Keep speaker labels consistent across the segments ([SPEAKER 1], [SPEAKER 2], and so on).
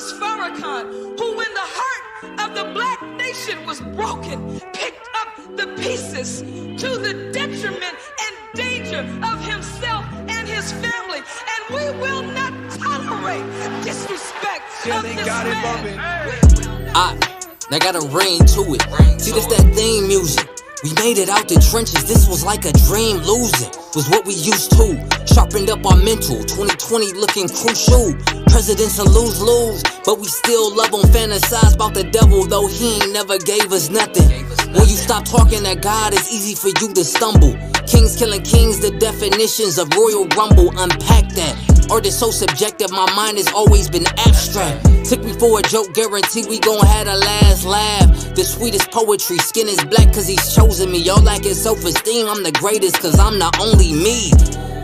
[SPEAKER 1] Louis Farrakhan, who when the heart of the black nation was broken, picked up the pieces to the detriment and danger of himself and his family. And we will not tolerate disrespect of this man.
[SPEAKER 2] Now gotta ring to it. See, this that theme music. We made it out the trenches, this was like a dream. Losing was what we used to. Sharpened up our mental, 2020 looking crucial. Presidents will lose, but we still love them. Fantasize about the devil, though he ain't never gave us nothing. When you stop talking that God, it's easy for you to stumble. Kings killing kings, the definitions of Royal Rumble. Unpack that. Art is so subjective, my mind has always been abstract. Took me for a joke, guarantee we gon' have a last laugh. The sweetest poetry, skin is black cause he's chosen me. Y'all lacking self-esteem, I'm the greatest cause I'm not only me.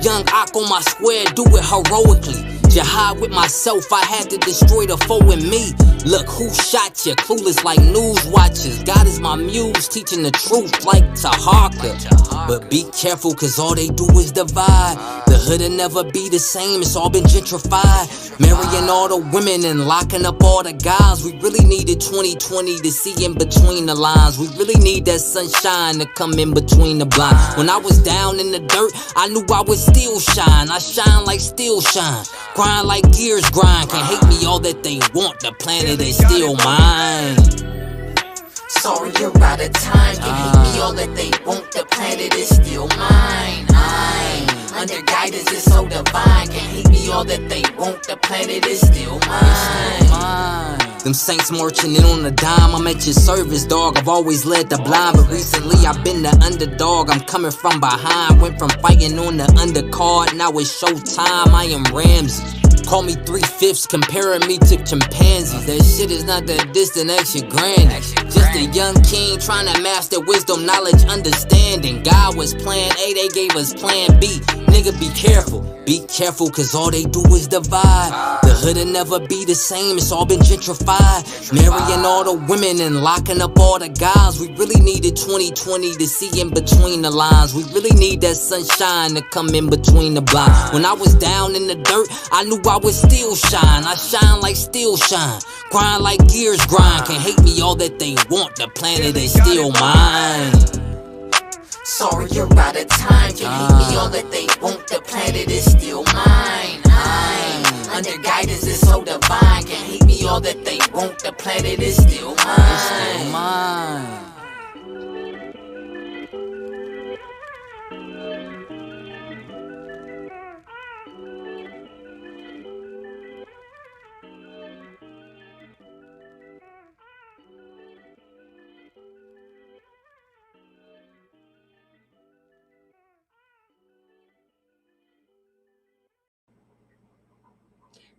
[SPEAKER 2] Young Ock on my square, do it heroically. Jihad with myself, I had to destroy the foe in me. Look who shot you, clueless like news watchers. God is my muse, teaching the truth like Tahaka. But be careful cause all they do is divide. The hood'll never be the same, it's all been gentrified. Marrying all the women and locking up all the guys. We really needed 2020 to see in between the lines. We really need that sunshine to come in between the blinds. When I was down in the dirt, I knew I would still shine. I shine like steel shine, grind like gears grind. Can't hate me all that they want, the planet is still mine.
[SPEAKER 3] Sorry you're out of time. Can't hate me all that they want, the planet is still mine. Under guidance is so divine. Can't hate me all that they want, the planet is still mine.
[SPEAKER 2] Them saints marching in on the dime, I'm at your service, dog. I've always led the blind, but recently I've been the underdog. I'm coming from behind, went from fighting on the undercard, now it's showtime. I am Ramsey. Call me 3/5, comparing me to chimpanzees. That shit is not that distant, ask your granny. Just a young king trying to master wisdom, knowledge, understanding. God was plan A, they gave us plan B. Nigga, be careful. Be careful, cause all they do is divide. The hood'll never be the same, it's all been gentrified. Marrying all the women and locking up all the guys. We really needed 2020 to see in between the lines. We really need that sunshine to come in between the blinds. When I was down in the dirt, I knew I would still shine. I shine like steel shine, grind like gears grind. Can't hate me all that they want, the planet is still mine.
[SPEAKER 3] Sorry you're out of time. Can't hate me all that they want, the planet is still mine. Under guidance is so divine. Can't hate me all that they want, the planet is still mine.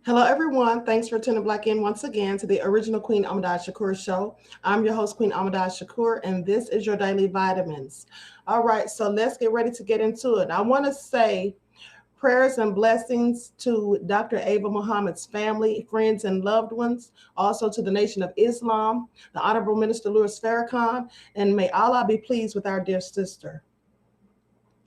[SPEAKER 4] Hello, everyone. Thanks for tuning back in once again to the original Queen Ahmadiyyah Shakur show. I'm your host, Queen Ahmadiyyah Shakur, and this is your daily vitamins. All right, so let's get ready to get into it. I want to say prayers and blessings to Dr. Ava Muhammad's family, friends, and loved ones. Also to the Nation of Islam, the Honorable Minister Louis Farrakhan, and may Allah be pleased with our dear sister.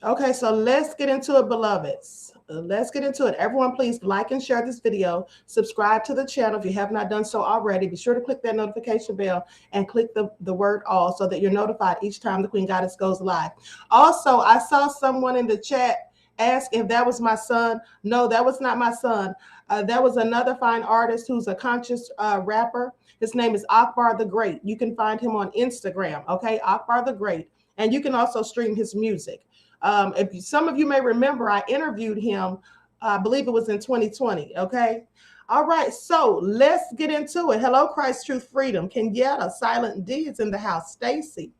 [SPEAKER 4] Okay, so let's get into it, beloveds. Let's get into it. Everyone, please like and share this video. Subscribe to the channel if you have not done so already. Be sure to click that notification bell and click the word all so that you're notified each time the Queen Goddess goes live. Also, I saw someone in the chat ask if that was my son. No, that was not my son. That was another fine artist who's a conscious rapper. His name is Akbar the Great. You can find him on Instagram, okay? Akbar the Great. And you can also stream his music. If some of you may remember, I interviewed him, I believe it was in 2020, okay? All right, so let's get into it. Hello, Christ, Truth, Freedom. Kenyatta, Silent D is in the house. Stacy.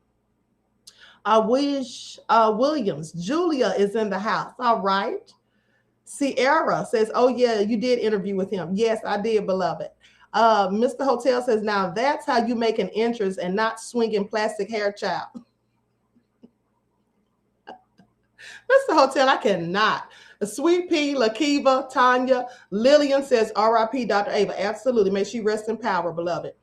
[SPEAKER 4] Williams. Julia is in the house. All right. Sierra says, oh, yeah, you did interview with him. Yes, I did, beloved. Mr. Hotel says, now that's how you make an entrance and not swinging plastic hair, child. Mr. Hotel, I cannot. Sweet Pea, Lakiva, Tanya, Lillian says, R.I.P. Dr. Ava. Absolutely. May she rest in power, beloved.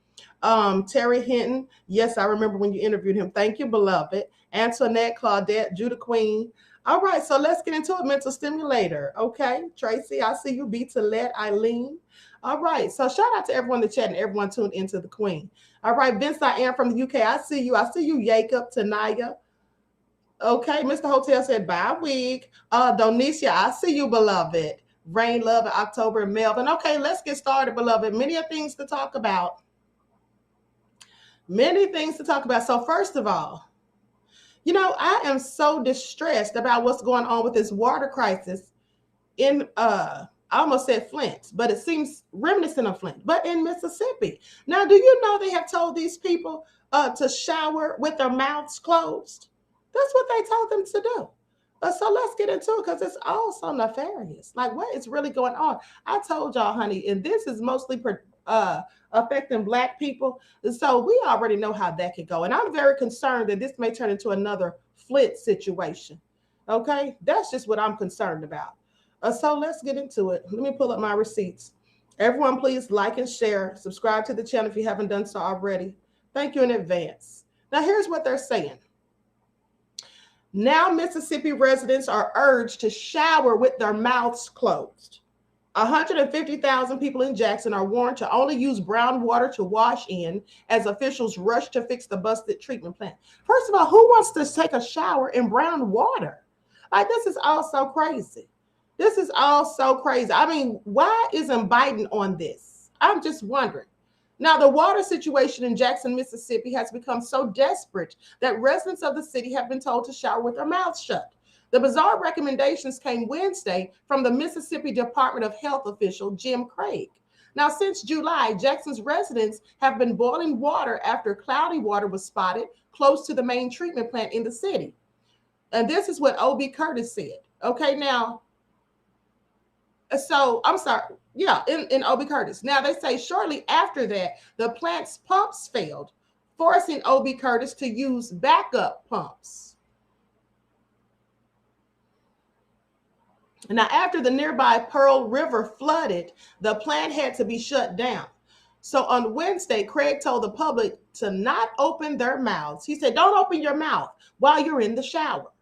[SPEAKER 4] Terry Hinton. Yes, I remember when you interviewed him. Thank you, beloved. Antoinette, Claudette, Judah Queen. All right, so let's get into it. Mental stimulator. Okay, Tracy, I see you. Beat to let Eileen. All right. So shout out to everyone in the chat and everyone tuned into the Queen. All right. Vince, I am from the UK. I see you. I see you, Jacob, Tanaya. Okay. Mr. Hotel said bye week. Donicia, I see you, beloved. Rain, Love, in October, and Melvin. Okay, let's get started, beloved. Many things to talk about. Many things to talk about. So first of all, you know, I am so distressed about what's going on with this water crisis in I almost said Flint, but it seems reminiscent of Flint, but in Mississippi. Now, do you know they have told these people to shower with their mouths closed? That's what they told them to do. So let's get into it because it's all so nefarious. Like, what is really going on? I told y'all, honey, and this is mostly affecting Black people. So we already know how that could go. And I'm very concerned that this may turn into another Flint situation. Okay, that's just what I'm concerned about. So let's get into it. Let me pull up my receipts. Everyone, please like and share. Subscribe to the channel if you haven't done so already. Thank you in advance. Now, here's what they're saying. Now, Mississippi residents are urged to shower with their mouths closed. 150,000 people in Jackson are warned to only use brown water to wash in as officials rush to fix the busted treatment plant. First of all, who wants to take a shower in brown water? Like, this is all so crazy. This is all so crazy. I mean, why isn't Biden on this? I'm just wondering. Now, the water situation in Jackson, Mississippi has become so desperate that residents of the city have been told to shower with their mouths shut. The bizarre recommendations came Wednesday from the Mississippi Department of Health official, Jim Craig. Now, since July, Jackson's residents have been boiling water after cloudy water was spotted close to the main treatment plant in the city. And this is what O.B. Curtis said. Okay, now, so I'm sorry. Yeah, in O.B. Curtis. Now, they say shortly after that, the plant's pumps failed, forcing O.B. Curtis to use backup pumps. Now, after the nearby Pearl River flooded, the plant had to be shut down. So on Wednesday, Craig told the public to not open their mouths. He said, don't open your mouth while you're in the shower.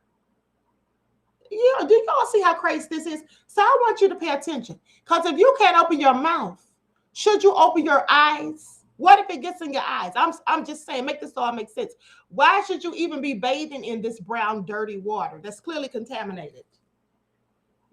[SPEAKER 4] Yeah, do y'all see how crazy this is? So I want you to pay attention. Because if you can't open your mouth, should you open your eyes? What if it gets in your eyes? I'm just saying, make this all make sense. Why should you even be bathing in this brown, dirty water that's clearly contaminated?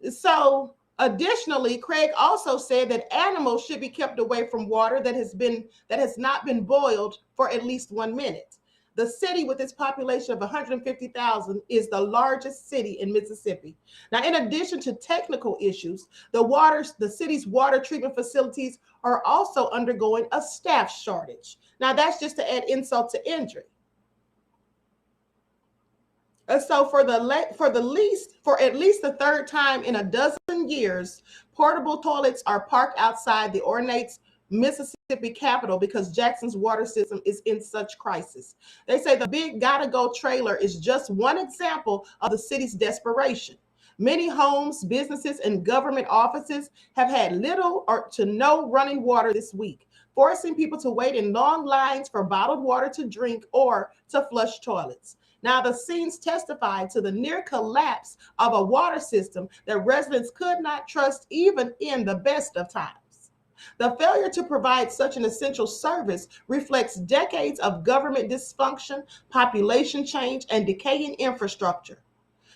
[SPEAKER 4] So additionally, Craig also said that animals should be kept away from water that has not been boiled for at least 1 minute. The city, with its population of 150,000, is the largest city in Mississippi. Now, in addition to technical issues, the city's water treatment facilities are also undergoing a staff shortage. Now, that's just to add insult to injury. So for at least the third time in a dozen years, portable toilets are parked outside the ornate Mississippi Capitol because Jackson's water system is in such crisis. They say the big gotta go trailer is just one example of the city's desperation. Many homes, businesses, and government offices have had little or to no running water this week, forcing people to wait in long lines for bottled water to drink or to flush toilets. Now, the scenes testified to the near collapse of a water system that residents could not trust even in the best of times. The failure to provide such an essential service reflects decades of government dysfunction, population change, and decaying infrastructure.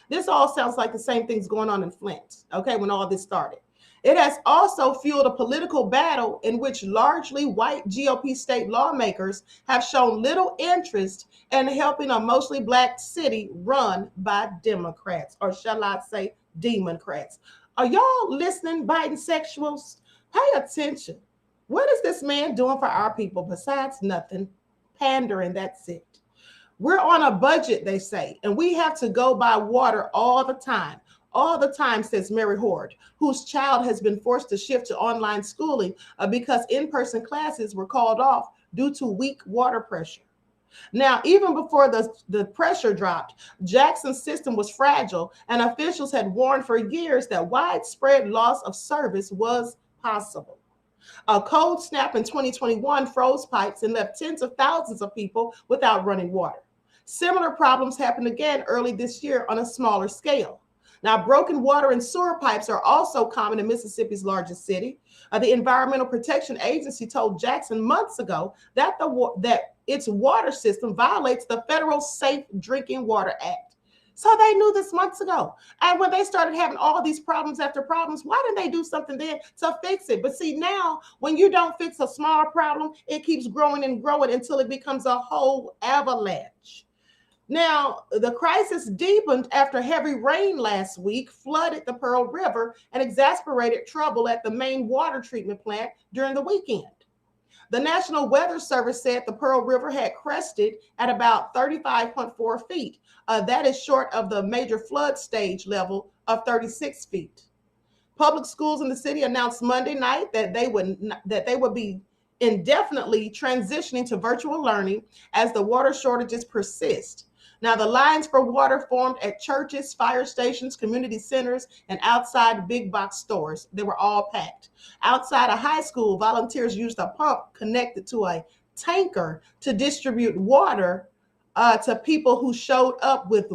[SPEAKER 4] This all sounds like the same things going on in Flint, okay, when all this started. It has also fueled a political battle in which largely white GOP state lawmakers have shown little interest in helping a mostly Black city run by Democrats, or shall I say Democrats. Are y'all listening, Biden sexuals? Pay attention. What is this man doing for our people besides nothing? Pandering, that's it. We're on a budget, they say, and we have to go buy water all the time. All the time, says Mary Horde, whose child has been forced to shift to online schooling because in-person classes were called off due to weak water pressure. Now, even before the pressure dropped, Jackson's system was fragile, and officials had warned for years that widespread loss of service was possible. A cold snap in 2021 froze pipes and left tens of thousands of people without running water. Similar problems happened again early this year on a smaller scale. Now, broken water and sewer pipes are also common in Mississippi's largest city. The Environmental Protection Agency told Jackson months ago that its water system violates the Federal Safe Drinking Water Act. So they knew this months ago. And when they started having all these problems after problems, why didn't they do something then to fix it? But see, now when you don't fix a small problem, it keeps growing and growing until it becomes a whole avalanche. Now, the crisis deepened after heavy rain last week flooded the Pearl River and exacerbated trouble at the main water treatment plant during the weekend. The National Weather Service said the Pearl River had crested at about 35.4 feet. That is short of the major flood stage level of 36 feet. Public schools in the city announced Monday night that they would be indefinitely transitioning to virtual learning as the water shortages persist. Now, the lines for water formed at churches, fire stations, community centers, and outside big box stores. They were all packed. Outside a high school, volunteers used a pump connected to a tanker to distribute water to people who showed up with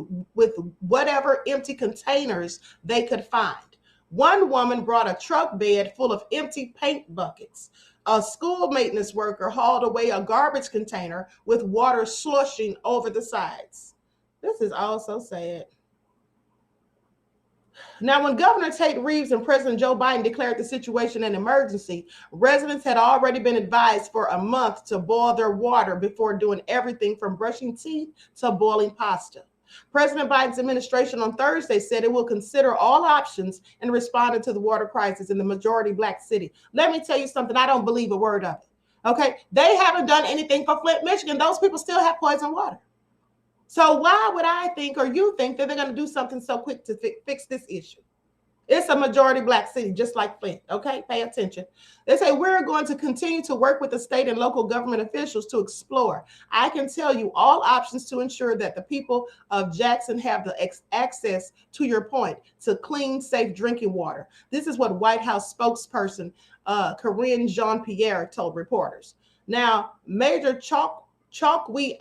[SPEAKER 4] whatever empty containers they could find. One woman brought a truck bed full of empty paint buckets. A school maintenance worker hauled away a garbage container with water slushing over the sides. This is all so sad. Now, when Governor Tate Reeves and President Joe Biden declared the situation an emergency, residents had already been advised for a month to boil their water before doing everything from brushing teeth to boiling pasta. President Biden's administration on Thursday said it will consider all options in responding to the water crisis in the majority Black city. Let me tell you something. I don't believe a word of it. Okay. They haven't done anything for Flint, Michigan. Those people still have poison water. So why would I think, or you think, that they're going to do something so quick to fix this issue? It's a majority Black city, just like Flint. Okay, pay attention. They say we're going to continue to work with the state and local government officials to explore. I can tell you all options to ensure that the people of Jackson have the access, to your point, to clean, safe drinking water. This is what White House spokesperson Karine Jean-Pierre told reporters. Now, Major Chokwe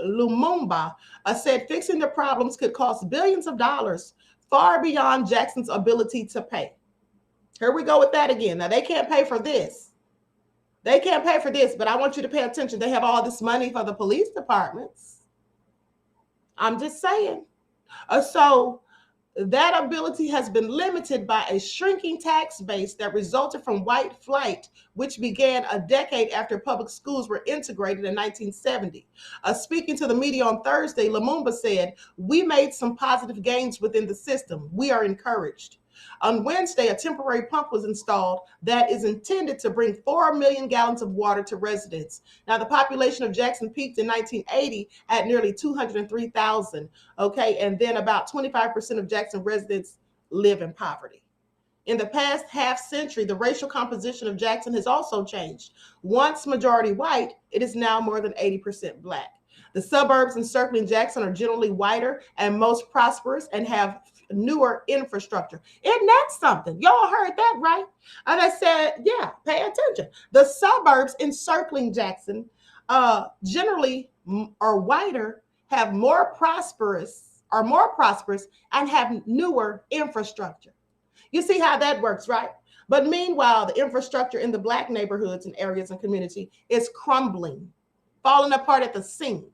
[SPEAKER 4] Lumumba said fixing the problems could cost billions of dollars, far beyond Jackson's ability to pay. Here we go with that again. Now, they can't pay for this. They can't pay for this, but I want you to pay attention. They have all this money for the police departments. I'm just saying. So that ability has been limited by a shrinking tax base that resulted from white flight, which began a decade after public schools were integrated in 1970. Speaking to the media on Thursday, Lumumba said, "We made some positive gains within the system. We are encouraged." On Wednesday, a temporary pump was installed that is intended to bring 4 million gallons of water to residents. Now, the population of Jackson peaked in 1980 at nearly 203,000. Okay, and then about 25% of Jackson residents live in poverty. In the past half century, the racial composition of Jackson has also changed. Once majority white, it is now more than 80% Black. The suburbs encircling Jackson are generally whiter and most prosperous and have newer infrastructure. Isn't that something? Y'all heard that, right? And I said, yeah, pay attention. The suburbs encircling Jackson generally are whiter, have more prosperous, and have newer infrastructure. You see how that works, right? But meanwhile, the infrastructure in the Black neighborhoods and areas and community is crumbling, falling apart at the seams.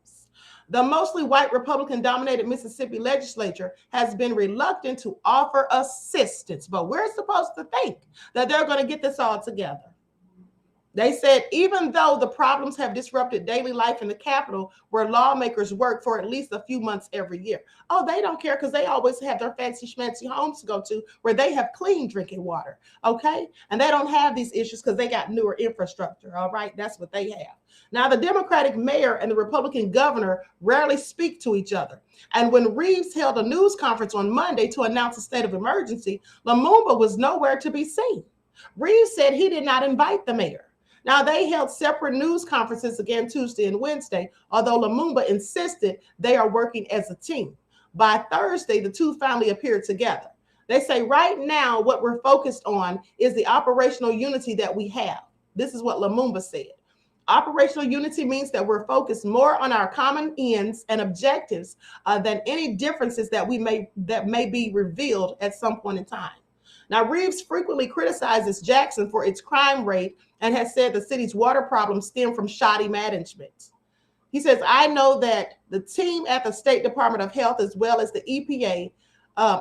[SPEAKER 4] The mostly white Republican-dominated Mississippi legislature has been reluctant to offer assistance, but we're supposed to think that they're going to get this all together. They said even though the problems have disrupted daily life in the Capitol, where lawmakers work for at least a few months every year. Oh, they don't care because they always have their fancy schmancy homes to go to where they have clean drinking water, okay? And they don't have these issues because they got newer infrastructure, all right? That's what they have. Now, the Democratic mayor and the Republican governor rarely speak to each other. And when Reeves held a news conference on Monday to announce a state of emergency, Lumumba was nowhere to be seen. Reeves said he did not invite the mayor. Now, they held separate news conferences again Tuesday and Wednesday, although Lumumba insisted they are working as a team. By Thursday, the two finally appeared together. They say right now what we're focused on is the operational unity that we have. This is what Lumumba said. Operational unity means that we're focused more on our common ends and objectives than any differences that may be revealed at some point in time. Now, Reeves frequently criticizes Jackson for its crime rate and has said the city's water problems stem from shoddy management. He says, I know that the team at the State Department of Health, as well as the EPA,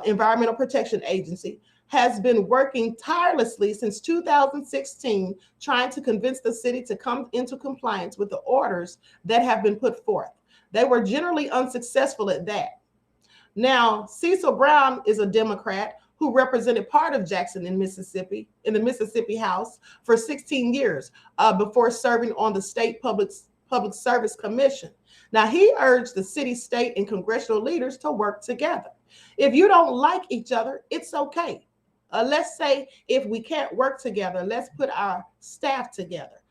[SPEAKER 4] Environmental Protection Agency, has been working tirelessly since 2016, trying to convince the city to come into compliance with the orders that have been put forth. They were generally unsuccessful at that. Now, Cecil Brown is a Democrat who represented part of Jackson in Mississippi, in the Mississippi House for 16 years before serving on the State Public Service Commission. Now, he urged the city, state, and congressional leaders to work together. If you don't like each other, it's okay. Let's say if we can't work together, let's put our staff together.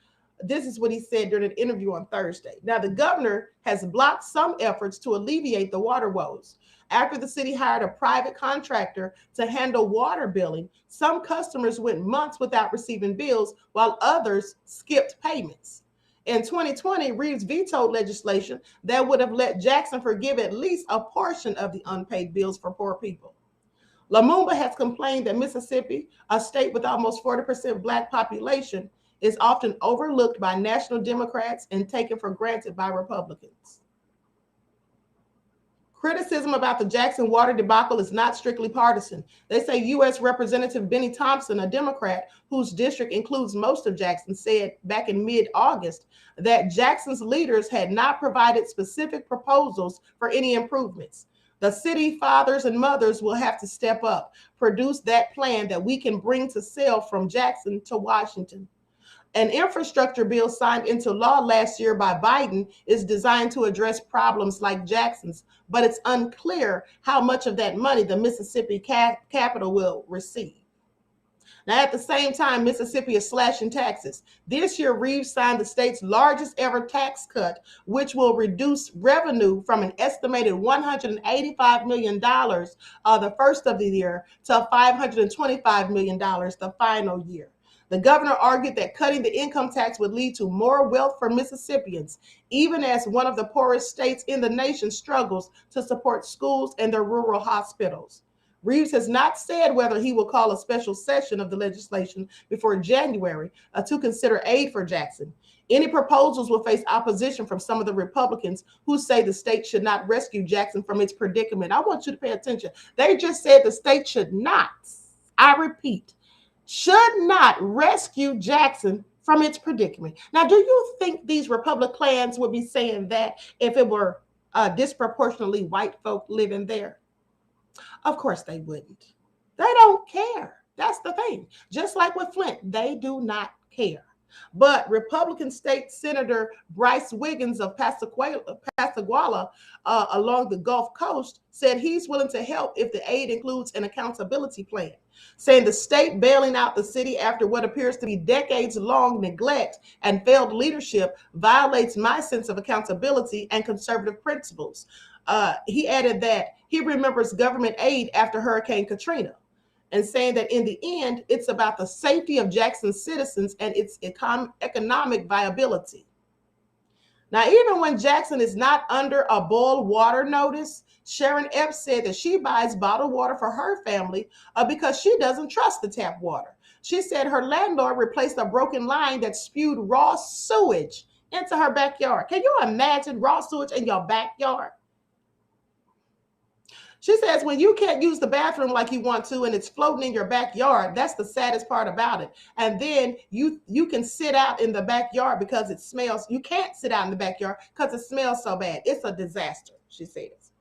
[SPEAKER 4] This is what he said during an interview on Thursday. Now, the governor has blocked some efforts to alleviate the water woes. After the city hired a private contractor to handle water billing, some customers went months without receiving bills, while others skipped payments. In 2020, Reeves vetoed legislation that would have let Jackson forgive at least a portion of the unpaid bills for poor people. Lumumba has complained that Mississippi, a state with almost 40% Black population, is often overlooked by national Democrats and taken for granted by Republicans. Criticism about the Jackson water debacle is not strictly partisan. They say U.S. Representative Benny Thompson, a Democrat whose district includes most of Jackson, said back in mid-August that Jackson's leaders had not provided specific proposals for any improvements. The city fathers and mothers will have to step up, produce that plan that we can bring to sale from Jackson to Washington. An infrastructure bill signed into law last year by Biden is designed to address problems like Jackson's, but it's unclear how much of that money the Mississippi capital will receive. Now, at the same time, Mississippi is slashing taxes. This year, Reeves signed the state's largest ever tax cut, which will reduce revenue from an estimated $185 million the first of the year to $525 million the final year. The governor argued that cutting the income tax would lead to more wealth for Mississippians, even as one of the poorest states in the nation struggles to support schools and their rural hospitals. Reeves has not said whether he will call a special session of the legislation before January to consider aid for Jackson. Any proposals will face opposition from some of the Republicans who say the state should not rescue Jackson from its predicament. I want you to pay attention. They just said the state should not, I repeat, should not rescue Jackson from its predicament. Now, do you think these Republicans would be saying that if it were disproportionately white folk living there? Of course they wouldn't. They don't care. That's the thing. Just like with Flint, they do not care. But Republican State Senator Bryce Wiggins of Pascagoula along the Gulf Coast said he's willing to help if the aid includes an accountability plan, saying the state bailing out the city after what appears to be decades-long neglect and failed leadership violates my sense of accountability and conservative principles. He added that he remembers government aid after Hurricane Katrina, and saying that in the end, it's about the safety of Jackson's citizens and its economic viability. Now, even when Jackson is not under a boil water notice, Sharon Epps said that she buys bottled water for her family because she doesn't trust the tap water. She said her landlord replaced a broken line that spewed raw sewage into her backyard. Can you imagine raw sewage in your backyard? She says when you can't use the bathroom like you want to and it's floating in your backyard, that's the saddest part about it. And then you can sit out in the backyard because it smells. You can't sit out in the backyard because it smells so bad. It's a disaster, she says.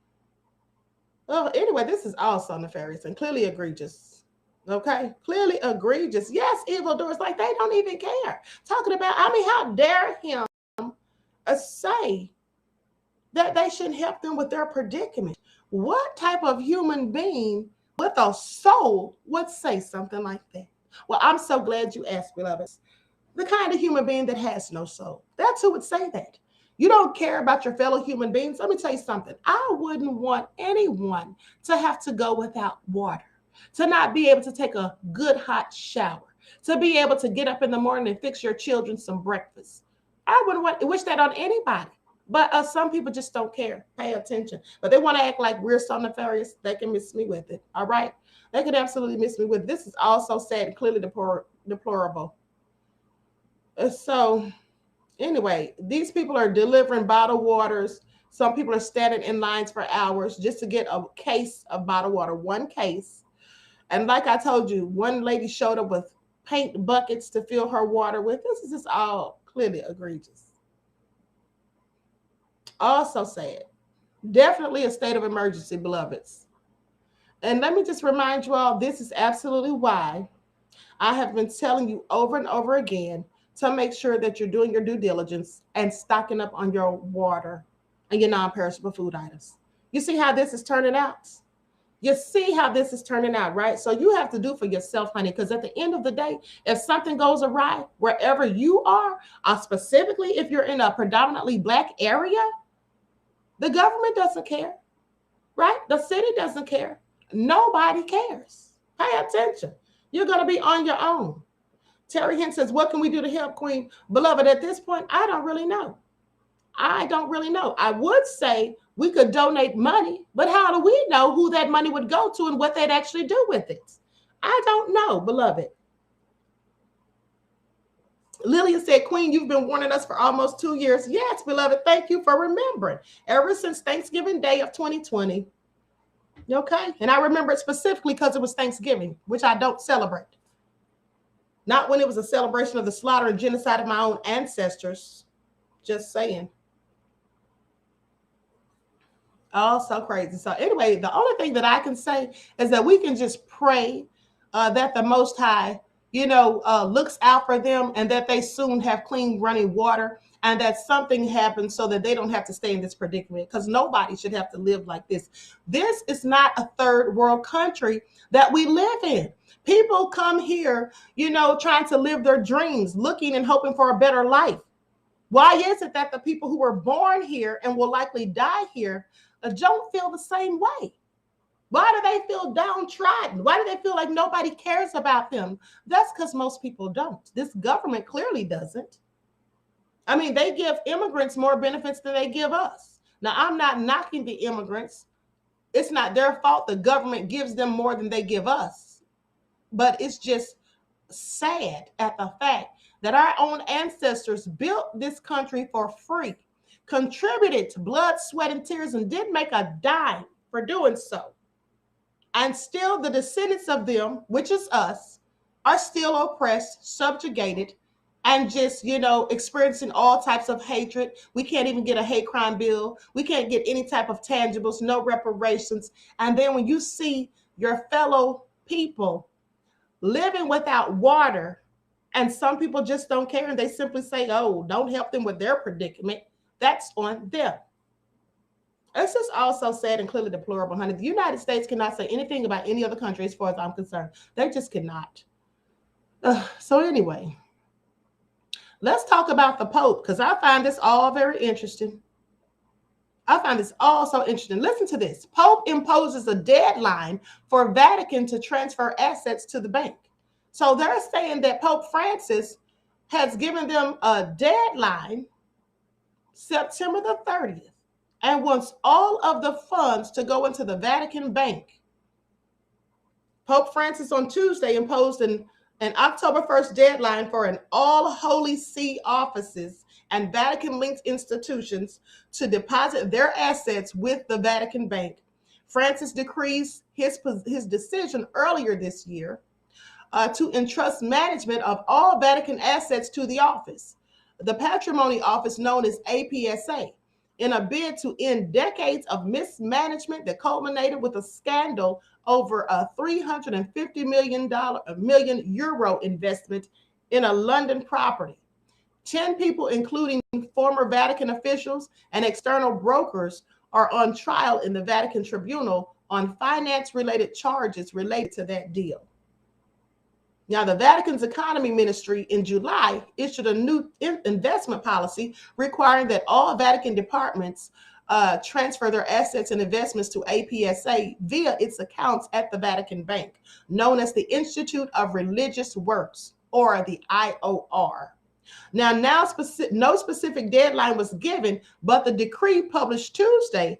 [SPEAKER 4] Well, anyway, this is also nefarious and clearly egregious. Okay, clearly egregious. Yes, evildoers, like they don't even care. Talking about, I mean, how dare him say that they shouldn't help them with their predicament? What type of human being with a soul would say something like that? Well, I'm so glad you asked, beloveds. The kind of human being that has no soul. That's who would say that. You don't care about your fellow human beings. Let me tell you something. I wouldn't want anyone to have to go without water, to not be able to take a good hot shower, to be able to get up in the morning and fix your children some breakfast. I wouldn't wish that on anybody. But some people just don't care, pay attention. But they want to act like we're so nefarious. They can miss me with it. All right. They could absolutely miss me with it. This is also sad and clearly deplorable. So anyway, these people are delivering bottled waters. Some people are standing in lines for hours just to get a case of bottled water, one case. And like I told you, one lady showed up with paint buckets to fill her water with. This is just all clearly egregious. Also sad. Definitely a state of emergency, beloveds. And let me just remind you all, this is absolutely why I have been telling you over and over again to make sure that you're doing your due diligence and stocking up on your water and your non-perishable food items. You see how this is turning out? You see how this is turning out, right? So you have to do for yourself, honey, because at the end of the day, if something goes awry, wherever you are, specifically if you're in a predominantly Black area, the government doesn't care, right? The city doesn't care. Nobody cares. Pay attention. You're going to be on your own. Terry Hint says, what can we do to help, Queen? Beloved, at this point, I don't really know. I don't really know. I would say we could donate money, but how do we know who that money would go to and what they'd actually do with it? I don't know, beloved. Lillian said, Queen, you've been warning us for almost 2 years. Yes, beloved, thank you for remembering. Ever since Thanksgiving Day of 2020. Okay? And I remember it specifically because it was Thanksgiving, which I don't celebrate. Not when it was a celebration of the slaughter and genocide of my own ancestors. Just saying. Oh, so crazy. So anyway, the only thing that I can say is that we can just pray that the Most High, looks out for them and that they soon have clean running water and that something happens so that they don't have to stay in this predicament, because nobody should have to live like this. This is not a third world country that we live in. People come here, trying to live their dreams, looking and hoping for a better life. Why is it that the people who were born here and will likely die here don't feel the same way? Why do they feel downtrodden? Why do they feel like nobody cares about them? That's because most people don't. This government clearly doesn't. I mean, they give immigrants more benefits than they give us. Now, I'm not knocking the immigrants. It's not their fault. The government gives them more than they give us. But it's just sad at the fact that our own ancestors built this country for free, contributed to blood, sweat, and tears, and didn't make a dime for doing so. And still the descendants of them, which is us, are still oppressed, subjugated, and just, experiencing all types of hatred. We can't even get a hate crime bill. We can't get any type of tangibles, no reparations. And then when you see your fellow people living without water, and some people just don't care, and they simply say, oh, don't help them with their predicament, that's on them. This is also sad and clearly deplorable, honey. The United States cannot say anything about any other country as far as I'm concerned. They just cannot. So anyway, let's talk about the Pope, because I find this all very interesting. I find this all so interesting. Listen to this. Pope imposes a deadline for Vatican to transfer assets to the bank. So they're saying that Pope Francis has given them a deadline, September the 30th, and wants all of the funds to go into the Vatican bank. Pope Francis on Tuesday imposed an October 1st deadline for an all Holy See offices and Vatican-linked institutions to deposit their assets with the Vatican bank. Francis decrees his decision earlier this year to entrust management of all Vatican assets to the office, the patrimony office known as APSA, in a bid to end decades of mismanagement that culminated with a scandal over a $350 million euro investment in a London property. 10 people, including former Vatican officials and external brokers, are on trial in the Vatican tribunal on finance-related charges related to that deal. Now, the Vatican's economy ministry in July issued a new investment policy requiring that all Vatican departments transfer their assets and investments to APSA via its accounts at the Vatican Bank, known as the Institute of Religious Works, or the IOR. Now no specific deadline was given, but the decree published Tuesday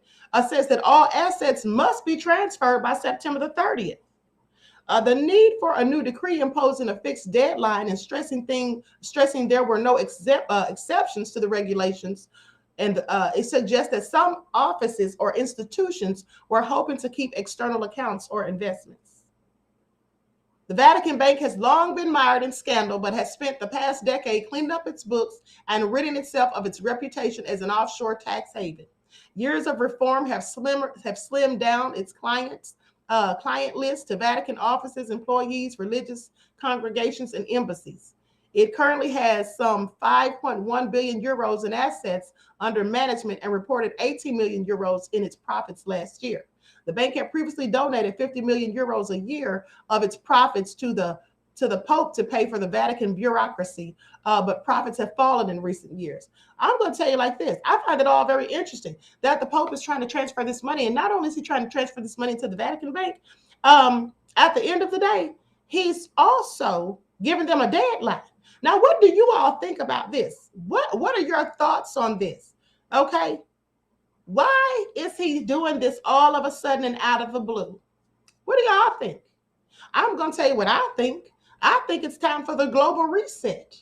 [SPEAKER 4] says that all assets must be transferred by September the 30th. The need for a new decree imposing a fixed deadline and stressing there were no exceptions to the regulations. And it suggests that some offices or institutions were hoping to keep external accounts or investments. The Vatican Bank has long been mired in scandal, but has spent the past decade cleaning up its books and ridding itself of its reputation as an offshore tax haven. Years of reform have slimmed down its client list to Vatican offices, employees, religious congregations, and embassies. It currently has some 5.1 billion euros in assets under management and reported 18 million euros in its profits last year. The bank had previously donated 50 million euros a year of its profits to the Pope to pay for the Vatican bureaucracy, but profits have fallen in recent years. I'm going to tell you like this. I find it all very interesting that the Pope is trying to transfer this money, and not only is he trying to transfer this money to the Vatican Bank, at the end of the day, he's also giving them a deadline. Now, what do you all think about this? What are your thoughts on this? Okay. Why is he doing this all of a sudden and out of the blue? What do y'all think? I'm going to tell you what I think. I think it's time for the global reset.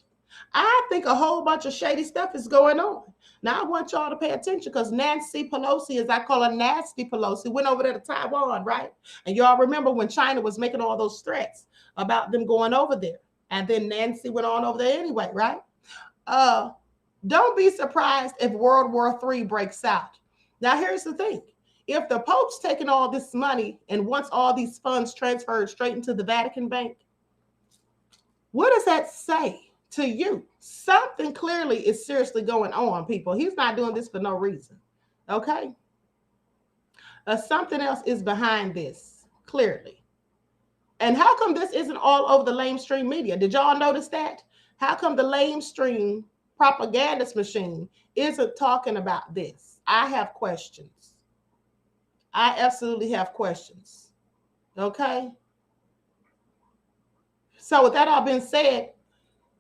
[SPEAKER 4] I think a whole bunch of shady stuff is going on. Now, I want y'all to pay attention because Nancy Pelosi, as I call her, Nasty Pelosi, went over there to Taiwan, right? And y'all remember when China was making all those threats about them going over there. And then Nancy went on over there anyway, right? Don't be surprised if World War III breaks out. Now, here's the thing. If the Pope's taking all this money and wants all these funds transferred straight into the Vatican Bank, what does that say to you? Something clearly is seriously going on, people. He's not doing this for no reason, okay? Something else is behind this, clearly. And how come this isn't all over the lamestream media? Did y'all notice that? How come the lamestream propagandist machine isn't talking about this? I have questions. I absolutely have questions. Okay? So with that all being said,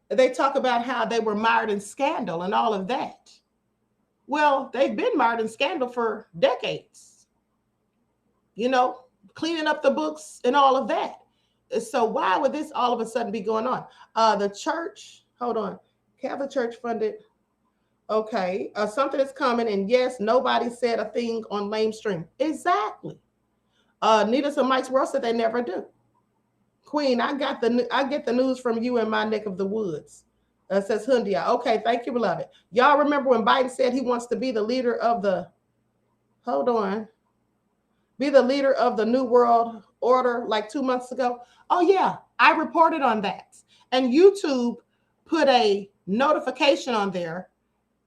[SPEAKER 4] they talk about how they were mired in scandal and all of that. Well, they've been mired in scandal for decades. You know, cleaning up the books and all of that. So why would this all of a sudden be going on? The church, hold on, Catholic Church funded. Okay, something is coming, and yes, nobody said a thing on lamestream. Exactly. Nita's and Mike's World said they never do. Queen, I get the news from you in my neck of the woods. Says Hundia. Okay, thank you, beloved. Y'all remember when Biden said he wants to be the leader of the, hold on, be the leader of the New World Order like 2 months ago? Oh yeah, I reported on that. And YouTube put a notification on there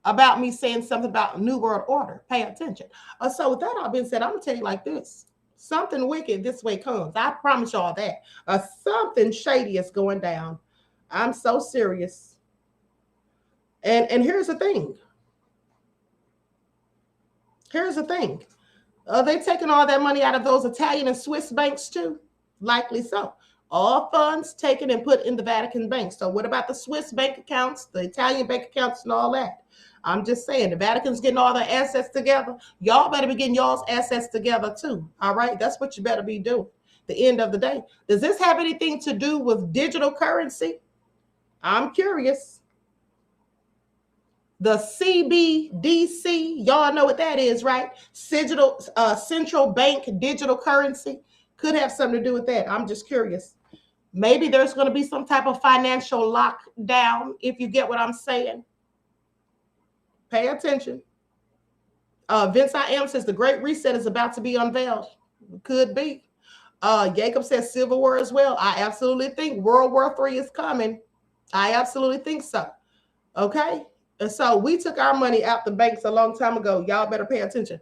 [SPEAKER 4] about me saying something about New World Order. Pay attention. So with that all being said, I'm going to tell you like this. Something wicked this way comes. I promise y'all that. Something shady is going down. I'm so serious. And here's the thing. Here's the thing. They taking all that money out of those Italian and Swiss banks too? Likely so. All funds taken and put in the Vatican Bank. So what about the Swiss bank accounts, the Italian bank accounts, and all that? I'm just saying, the Vatican's getting all their assets together. Y'all better be getting y'all's assets together too. All right? That's what you better be doing. The end of the day. Does this have anything to do with digital currency? I'm curious. The CBDC, y'all know what that is, right? Central bank digital currency could have something to do with that. I'm just curious. Maybe there's going to be some type of financial lockdown, if you get what I'm saying. Pay attention. Vince I Am says the Great Reset is about to be unveiled. Could be. Jacob says Civil War as well. I absolutely think World War III is coming. I absolutely think so. Okay? And so we took our money out the banks a long time ago. Y'all better pay attention.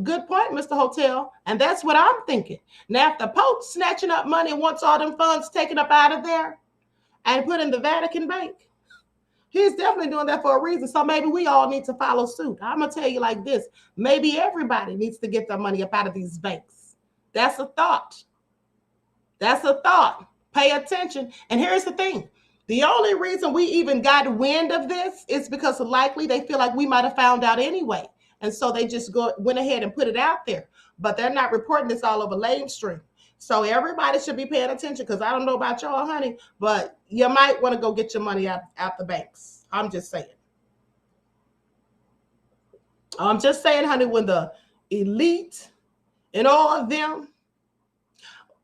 [SPEAKER 4] Good point, Mr. Hotel. And that's what I'm thinking. Now, if the Pope's snatching up money and wants all them funds taken up out of there and put in the Vatican Bank, he's definitely doing that for a reason. So maybe we all need to follow suit. I'm going to tell you like this. Maybe everybody needs to get their money up out of these banks. That's a thought. That's a thought. Pay attention. And here's the thing. The only reason we even got wind of this is because likely they feel like we might have found out anyway. And so they just went ahead and put it out there. But they're not reporting this all over lamestream. So everybody should be paying attention, because I don't know about y'all, honey, but you might want to go get your money out the banks. I'm just saying. I'm just saying, honey, when the elite and all of them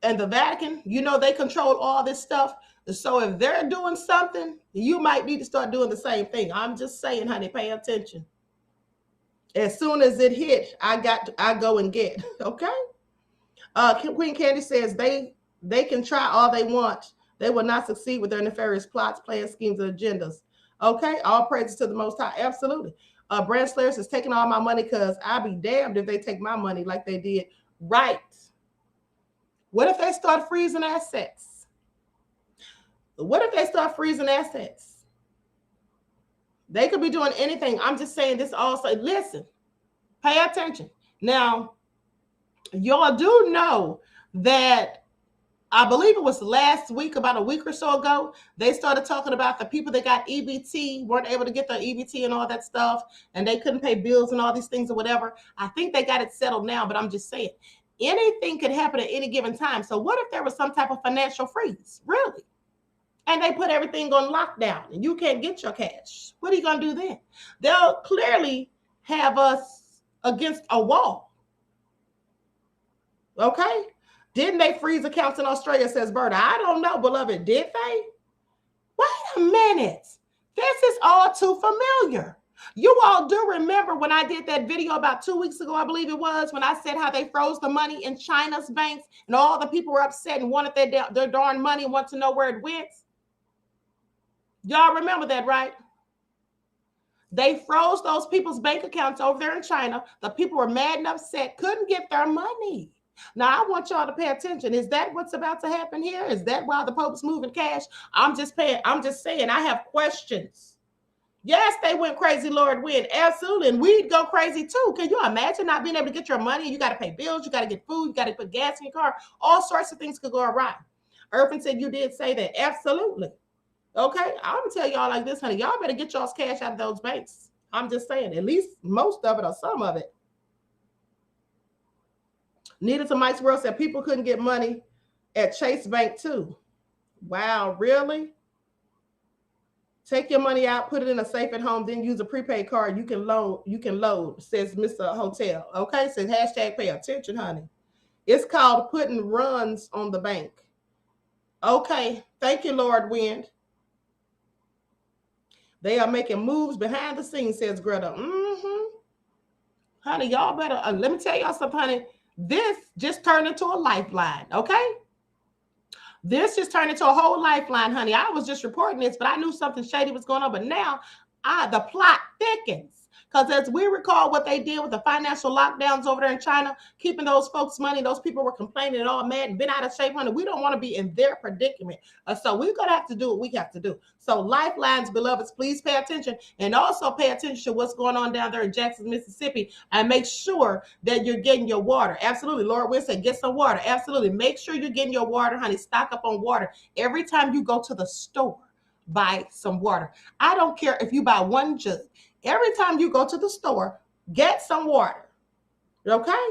[SPEAKER 4] and the Vatican, you know, they control all this stuff. So if they're doing something, you might need to start doing the same thing. I'm just saying, honey, pay attention. As soon as it hit, I go and get, okay? Queen Candy says they can try all they want. They will not succeed with their nefarious plots, plans, schemes, and agendas. Okay? All praises to the Most High. Absolutely. Brand Slayer says, taking all my money, because I'll be damned if they take my money like they did. Right. What if they start freezing assets? What if they start freezing assets? They could be doing anything. I'm just saying this also. Listen, pay attention. Now, y'all do know that I believe it was last week, about a week or so ago, they started talking about the people that got EBT, weren't able to get their EBT and all that stuff, and they couldn't pay bills and all these things or whatever. I think they got it settled now, but I'm just saying, anything could happen at any given time. So what if there was some type of financial freeze? Really? And they put everything on lockdown and you can't get your cash. What are you going to do then? They'll clearly have us against a wall. Okay? Didn't they freeze accounts in Australia, says Berta? I don't know, beloved. Did they? Wait a minute. This is all too familiar. You all do remember when I did that video about 2 weeks ago, I believe it was, when I said how they froze the money in China's banks and all the people were upset and wanted their darn money and want to know where it went? Y'all remember that, right? They froze those people's bank accounts over there in China. The people were mad and upset, couldn't get their money. Now, I want y'all to pay attention. Is that what's about to happen here? Is that why the Pope's moving cash? I'm just saying, I have questions. Yes, they went crazy, Lord Wind. Absolutely. And we'd go crazy too. Can you imagine not being able to get your money? You got to pay bills. You got to get food. You got to put gas in your car. All sorts of things could go awry. Irvin said you did say that. Absolutely. Okay. I'm going to tell y'all like this, honey. Y'all better get y'all's cash out of those banks. I'm just saying, at least most of it or some of it. Nita to Mike's World said people couldn't get money at Chase Bank too. Wow, really? Take your money out, put it in a safe at home, then use a prepaid card. You can load, says Mr. Hotel. Okay, says hashtag pay attention, honey. It's called putting runs on the bank. Okay, thank you, Lord Wind. They are making moves behind the scenes, says Greta. Honey, y'all better, let me tell y'all something, honey. This just turned into a lifeline, okay? This just turned into a whole lifeline, honey. I was just reporting this, but I knew something shady was going on. But now the plot thickens. Because as we recall what they did with the financial lockdowns over there in China, keeping those folks' money, those people were complaining and all mad and been out of shape, honey. We don't want to be in their predicament. So we're going to have to do what we have to do. So lifelines, beloveds, please pay attention. And also pay attention to what's going on down there in Jackson, Mississippi. And make sure that you're getting your water. Absolutely. Lord Will said, get some water. Absolutely. Make sure you're getting your water, honey. Stock up on water. Every time you go to the store, buy some water. I don't care if you buy one jug. Every time you go to the store, get some water. Okay?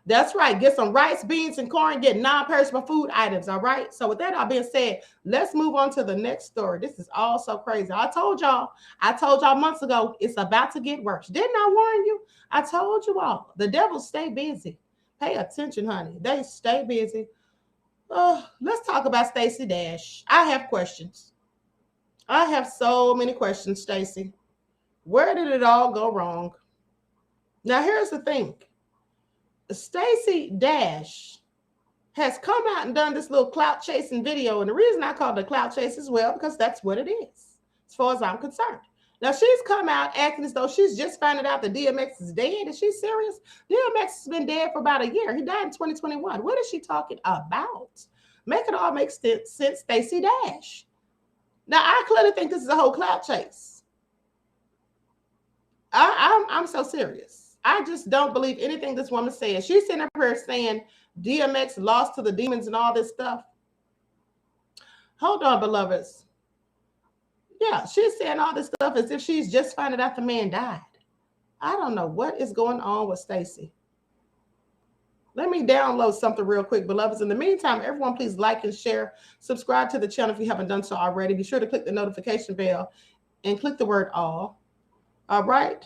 [SPEAKER 4] That's right. Get some rice, beans, and corn. Get non-perishable food items. All right? So with that all being said, let's move on to the next story. This is all so crazy. I told y'all months ago, it's about to get worse. Didn't I warn you? I told you all. The devil stay busy. Pay attention, honey. They stay busy. Let's talk about Stacey Dash. I have questions. I have so many questions, Stacy. Where did it all go wrong? Now, here's the thing. Stacey Dash has come out and done this little clout chasing video. And the reason I call it a clout chase as well, because that's what it is, as far as I'm concerned. Now, she's come out acting as though she's just finding out that DMX is dead. Is she serious? DMX has been dead for about a year. He died in 2021. What is she talking about? Make it all make sense, Stacey Dash. Now, I clearly think this is a whole clout chase. I'm so serious. I just don't believe anything this woman says. She's sitting up here saying DMX lost to the demons and all this stuff. Hold on, beloveds. Yeah, she's saying all this stuff as if she's just finding out the man died. I don't know what is going on with Stacy. Let me download something real quick, beloveds. In the meantime, everyone, please like and share. Subscribe to the channel if you haven't done so already. Be sure to click the notification bell and click the word all. All right.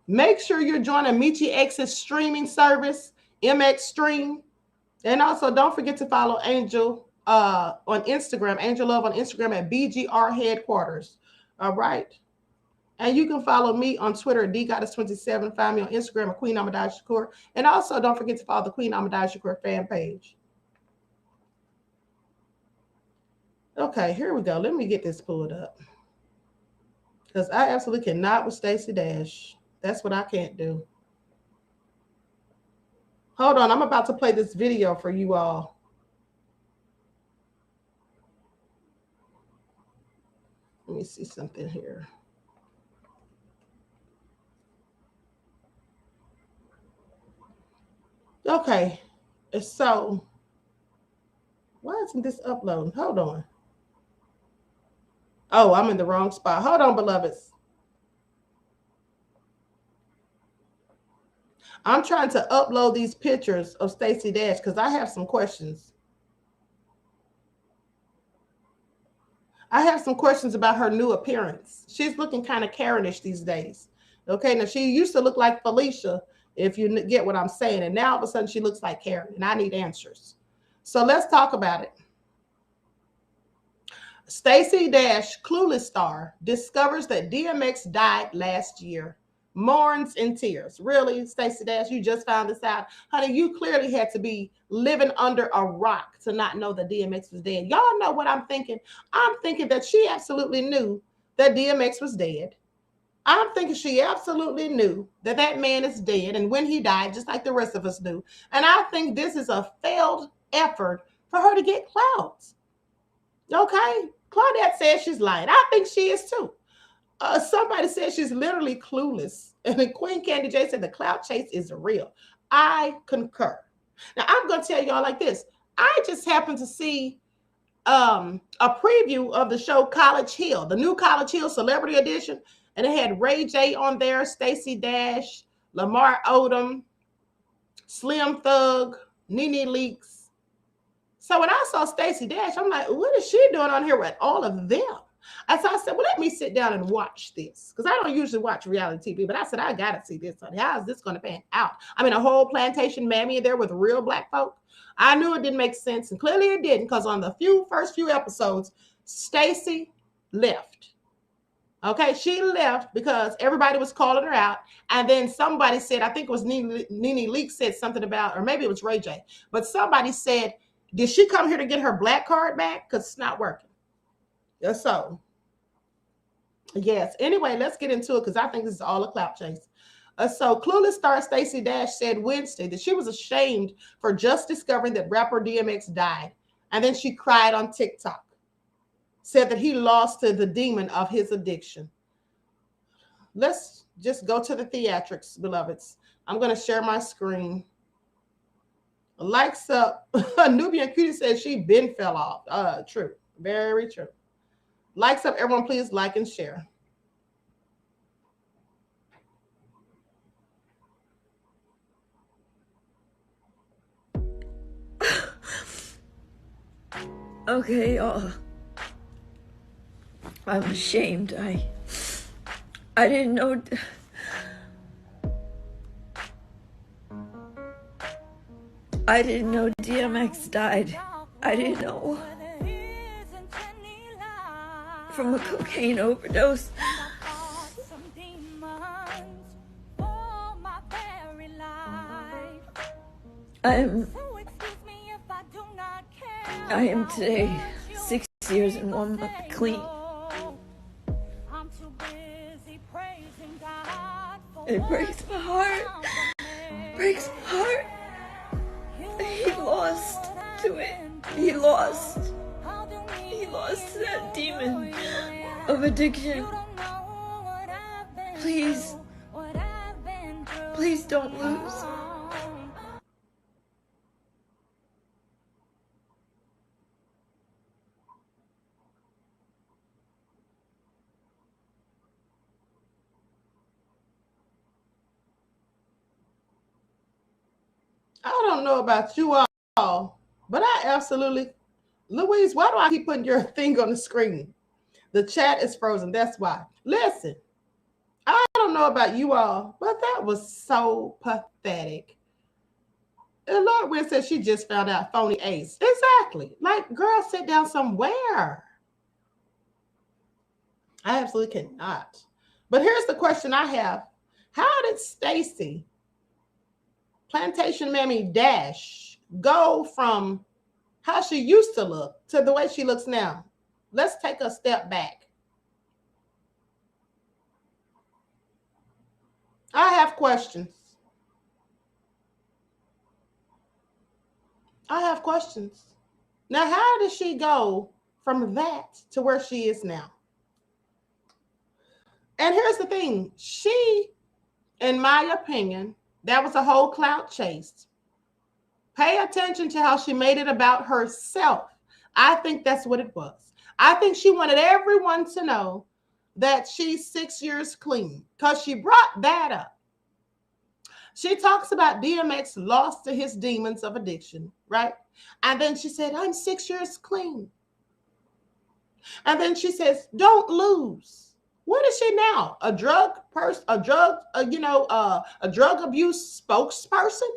[SPEAKER 4] Make sure you're joining Michi X's streaming service, MX Stream. And also, don't forget to follow Angel on Instagram, Angel Love on Instagram at BGR Headquarters. All right. And you can follow me on Twitter at DGoddess27. Find me on Instagram at Queen Ahmadiyyah Shakur. And also, don't forget to follow the Queen Ahmadiyyah Shakur fan page. Okay, here we go. Let me get this pulled up. Because I absolutely cannot with Stacey Dash. That's what I can't do. Hold on. I'm about to play this video for you all. Let me see something here. Okay, so why isn't this uploading? Hold on. Oh, I'm in the wrong spot. Hold on, beloveds. I'm trying to upload these pictures of Stacey Dash because I have some questions. I have some questions about her new appearance. She's looking kind of Karenish these days. Okay, now she used to look like Felicia, if you get what I'm saying. And now all of a sudden she looks like Karen, and I need answers. So let's talk about it. Stacey Dash, Clueless star, discovers that DMX died last year. Mourns in tears. Really, Stacey Dash, you just found this out? Honey, you clearly had to be living under a rock to not know that DMX was dead. Y'all know what I'm thinking? I'm thinking that she absolutely knew that DMX was dead. I'm thinking she absolutely knew that that man is dead and when he died, just like the rest of us knew. And I think this is a failed effort for her to get clout. Okay? Claudette says she's lying. I think she is too. Somebody said she's literally clueless. And then Queen Candy J said the clout chase is real. I concur. Now, I'm going to tell y'all like this. I just happened to see a preview of the show College Hill, the new College Hill Celebrity Edition. And it had Ray J on there, Stacey Dash, Lamar Odom, Slim Thug, Nene Leakes. So when I saw Stacey Dash, I'm like, what is she doing on here with all of them? And so I said, well, let me sit down and watch this. Because I don't usually watch reality TV. But I said, I got to see this. How is this going to pan out? I mean, a whole plantation mammy in there with real black folk. I knew it didn't make sense. And clearly it didn't. Because on the first few episodes, Stacey left. Okay, she left because everybody was calling her out. And then somebody said, I think it was Nene Leakes said something about, or maybe it was Ray J. But somebody said, did she come here to get her black card back? Because it's not working. So, yes. Anyway, let's get into it because I think this is all a clout chase. So, Clueless star Stacey Dash said Wednesday that she was ashamed for just discovering that rapper DMX died. And then she cried on TikTok. Said that he lost to the demon of his addiction. Let's just go to the theatrics, beloveds. I'm going to share my screen. Likes up. Nubian Cutie says she been fell off. True. Very true. Likes up. Everyone, please like and share.
[SPEAKER 5] Okay, y'all. I'm ashamed. I didn't know. I didn't know DMX died. I didn't know. From a cocaine overdose. I am today 6 years and 1 month clean. It breaks my heart. Breaks my heart. He lost to it. He lost to that demon of addiction. Please don't lose.
[SPEAKER 4] don't know about you all, but I absolutely, Louise, why do I keep putting your thing on the screen? The chat is frozen. That's why. Listen, I don't know about you all, but that was so pathetic. And Lord Wynn said she just found out phony ace. Exactly. Like, girl, sit down somewhere. I absolutely cannot. But here's the question I have. How did Stacy, Plantation Mammy Dash, go from how she used to look to the way she looks now? Let's take a step back. I have questions. I have questions. Now, how did she go from that to where she is now? And here's the thing. She, in my opinion, that was a whole clout chase. Pay attention to how she made it about herself. I think that's what it was. I think she wanted everyone to know that she's 6 years clean because she brought that up. She talks about DMX lost to his demons of addiction, right? And then she said, I'm 6 years clean. And then she says, don't lose. What is she now? A drug abuse spokesperson?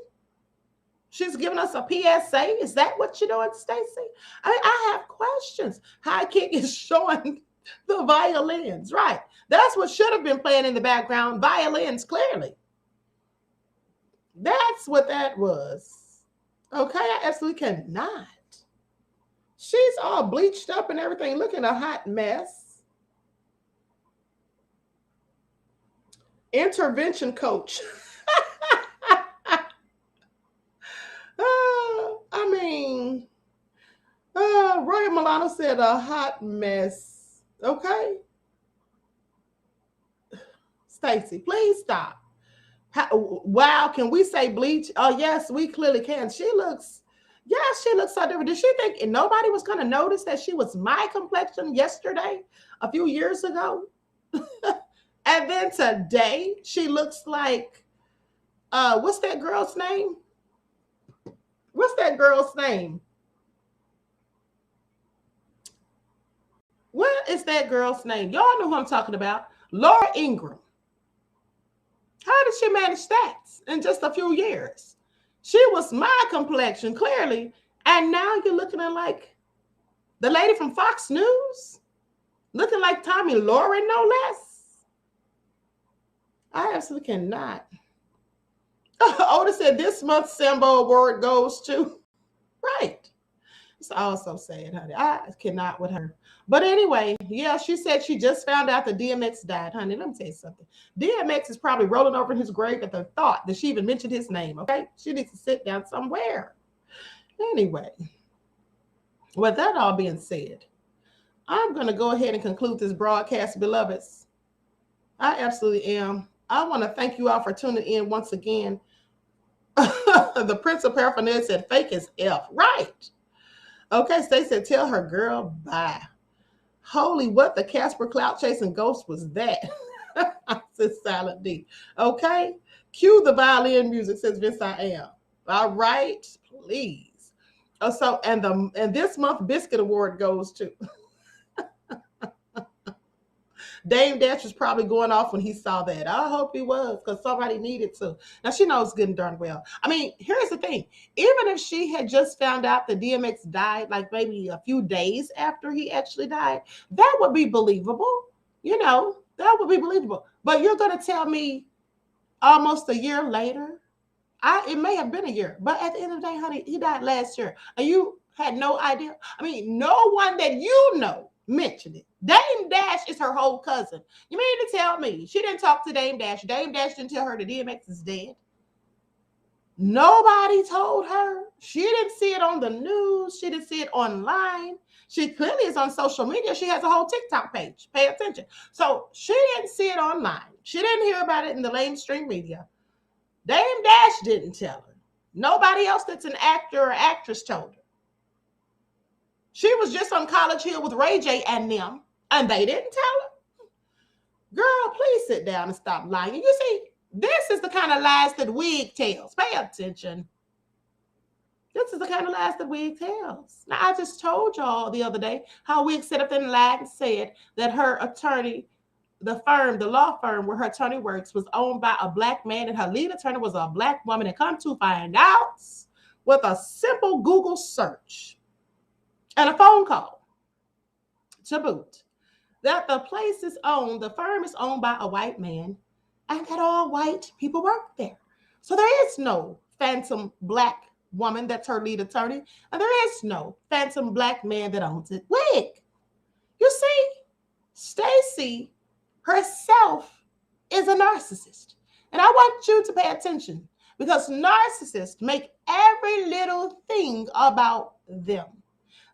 [SPEAKER 4] She's giving us a PSA. Is that what you're doing, Stacy? I have questions. High Kick is showing the violins, right? That's what should have been playing in the background. Violins, clearly. That's what that was. Okay, I absolutely cannot. She's all bleached up and everything, looking a hot mess. Intervention coach. Roy Milano said a hot mess. Okay. Stacy, please stop. Wow, can we say bleach? Oh, yes, we clearly can. She looks so different. Did she think nobody was going to notice that she was my complexion yesterday, a few years ago? And then today, she looks like, what's that girl's name? What's that girl's name? What is that girl's name? Y'all know who I'm talking about. Laura Ingraham. How did she manage that in just a few years? She was my complexion, clearly. And now you're looking at like the lady from Fox News, looking like Tommy Lauren, no less. I absolutely cannot. Otis said this month's Sambo Award goes to. Right. It's also sad, honey. I cannot with her. But anyway, yeah, she said she just found out that DMX died, honey. Let me tell you something. DMX is probably rolling over in his grave at the thought that she even mentioned his name, okay? She needs to sit down somewhere. Anyway, with that all being said, I'm going to go ahead and conclude this broadcast, beloveds. I absolutely am. I want to thank you all for tuning in once again. The Prince of Paraphernalia said fake as F. Right. Okay, Stacy said, tell her girl bye. Holy, what the Casper clout chasing ghost was that? Says Silent D. Okay, cue the violin music, says Vince I am. All right, please. So, and this month Biscuit Award goes to Dame Dash was probably going off when he saw that. I hope he was, because somebody needed to. Now, she knows good and darn well. I mean, here's the thing. Even if she had just found out that DMX died, like maybe a few days after he actually died, that would be believable. You know, that would be believable. But you're going to tell me almost a year later? It may have been a year. But at the end of the day, honey, he died last year. And you had no idea? I mean, no one that you know mentioned it. Dame Dash is her whole cousin. You mean to tell me she didn't talk to Dame Dash? Dame Dash didn't tell her that DMX is dead? Nobody told her. She didn't see it on the news. She didn't see it online. She clearly is on social media. She has a whole TikTok page. Pay attention. So she didn't see it online. She didn't hear about it in the mainstream media. Dame Dash didn't tell her. Nobody else that's an actor or actress told her. She was just on College Hill with Ray J and them, and they didn't tell her. Girl, please sit down and stop lying. You see, this is the kind of lies that Wig tells. Pay attention. This is the kind of lies that Wig tells. Now, I just told y'all the other day how Wig set up and lied and said that her attorney, the law firm where her attorney works, was owned by a black man and her lead attorney was a black woman. And come to find out, with a simple Google search and a phone call to boot, that the firm is owned by a white man and that all white people work there. So there is no phantom black woman that's her lead attorney, and there is no phantom black man that owns it. Wig. You see, Stacy herself is a narcissist. And I want you to pay attention because narcissists make every little thing about them.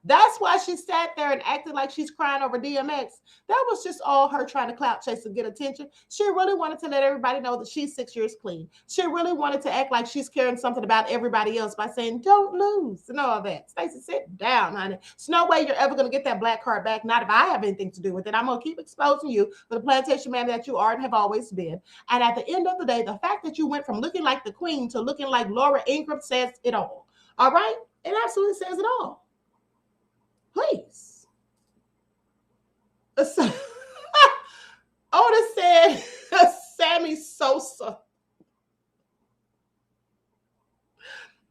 [SPEAKER 4] That's why she sat there and acted like she's crying over DMX. That was just all her trying to clout chase and get attention. She really wanted to let everybody know that she's 6 years clean. She really wanted to act like she's caring something about everybody else by saying, don't lose and all that. Stacey, sit down, honey. There's no way you're ever going to get that black card back. Not if I have anything to do with it. I'm going to keep exposing you for the plantation man that you are and have always been. And at the end of the day, the fact that you went from looking like the queen to looking like Laura Ingraham says it all. All right? It absolutely says it all. Please. Otis said Sammy Sosa.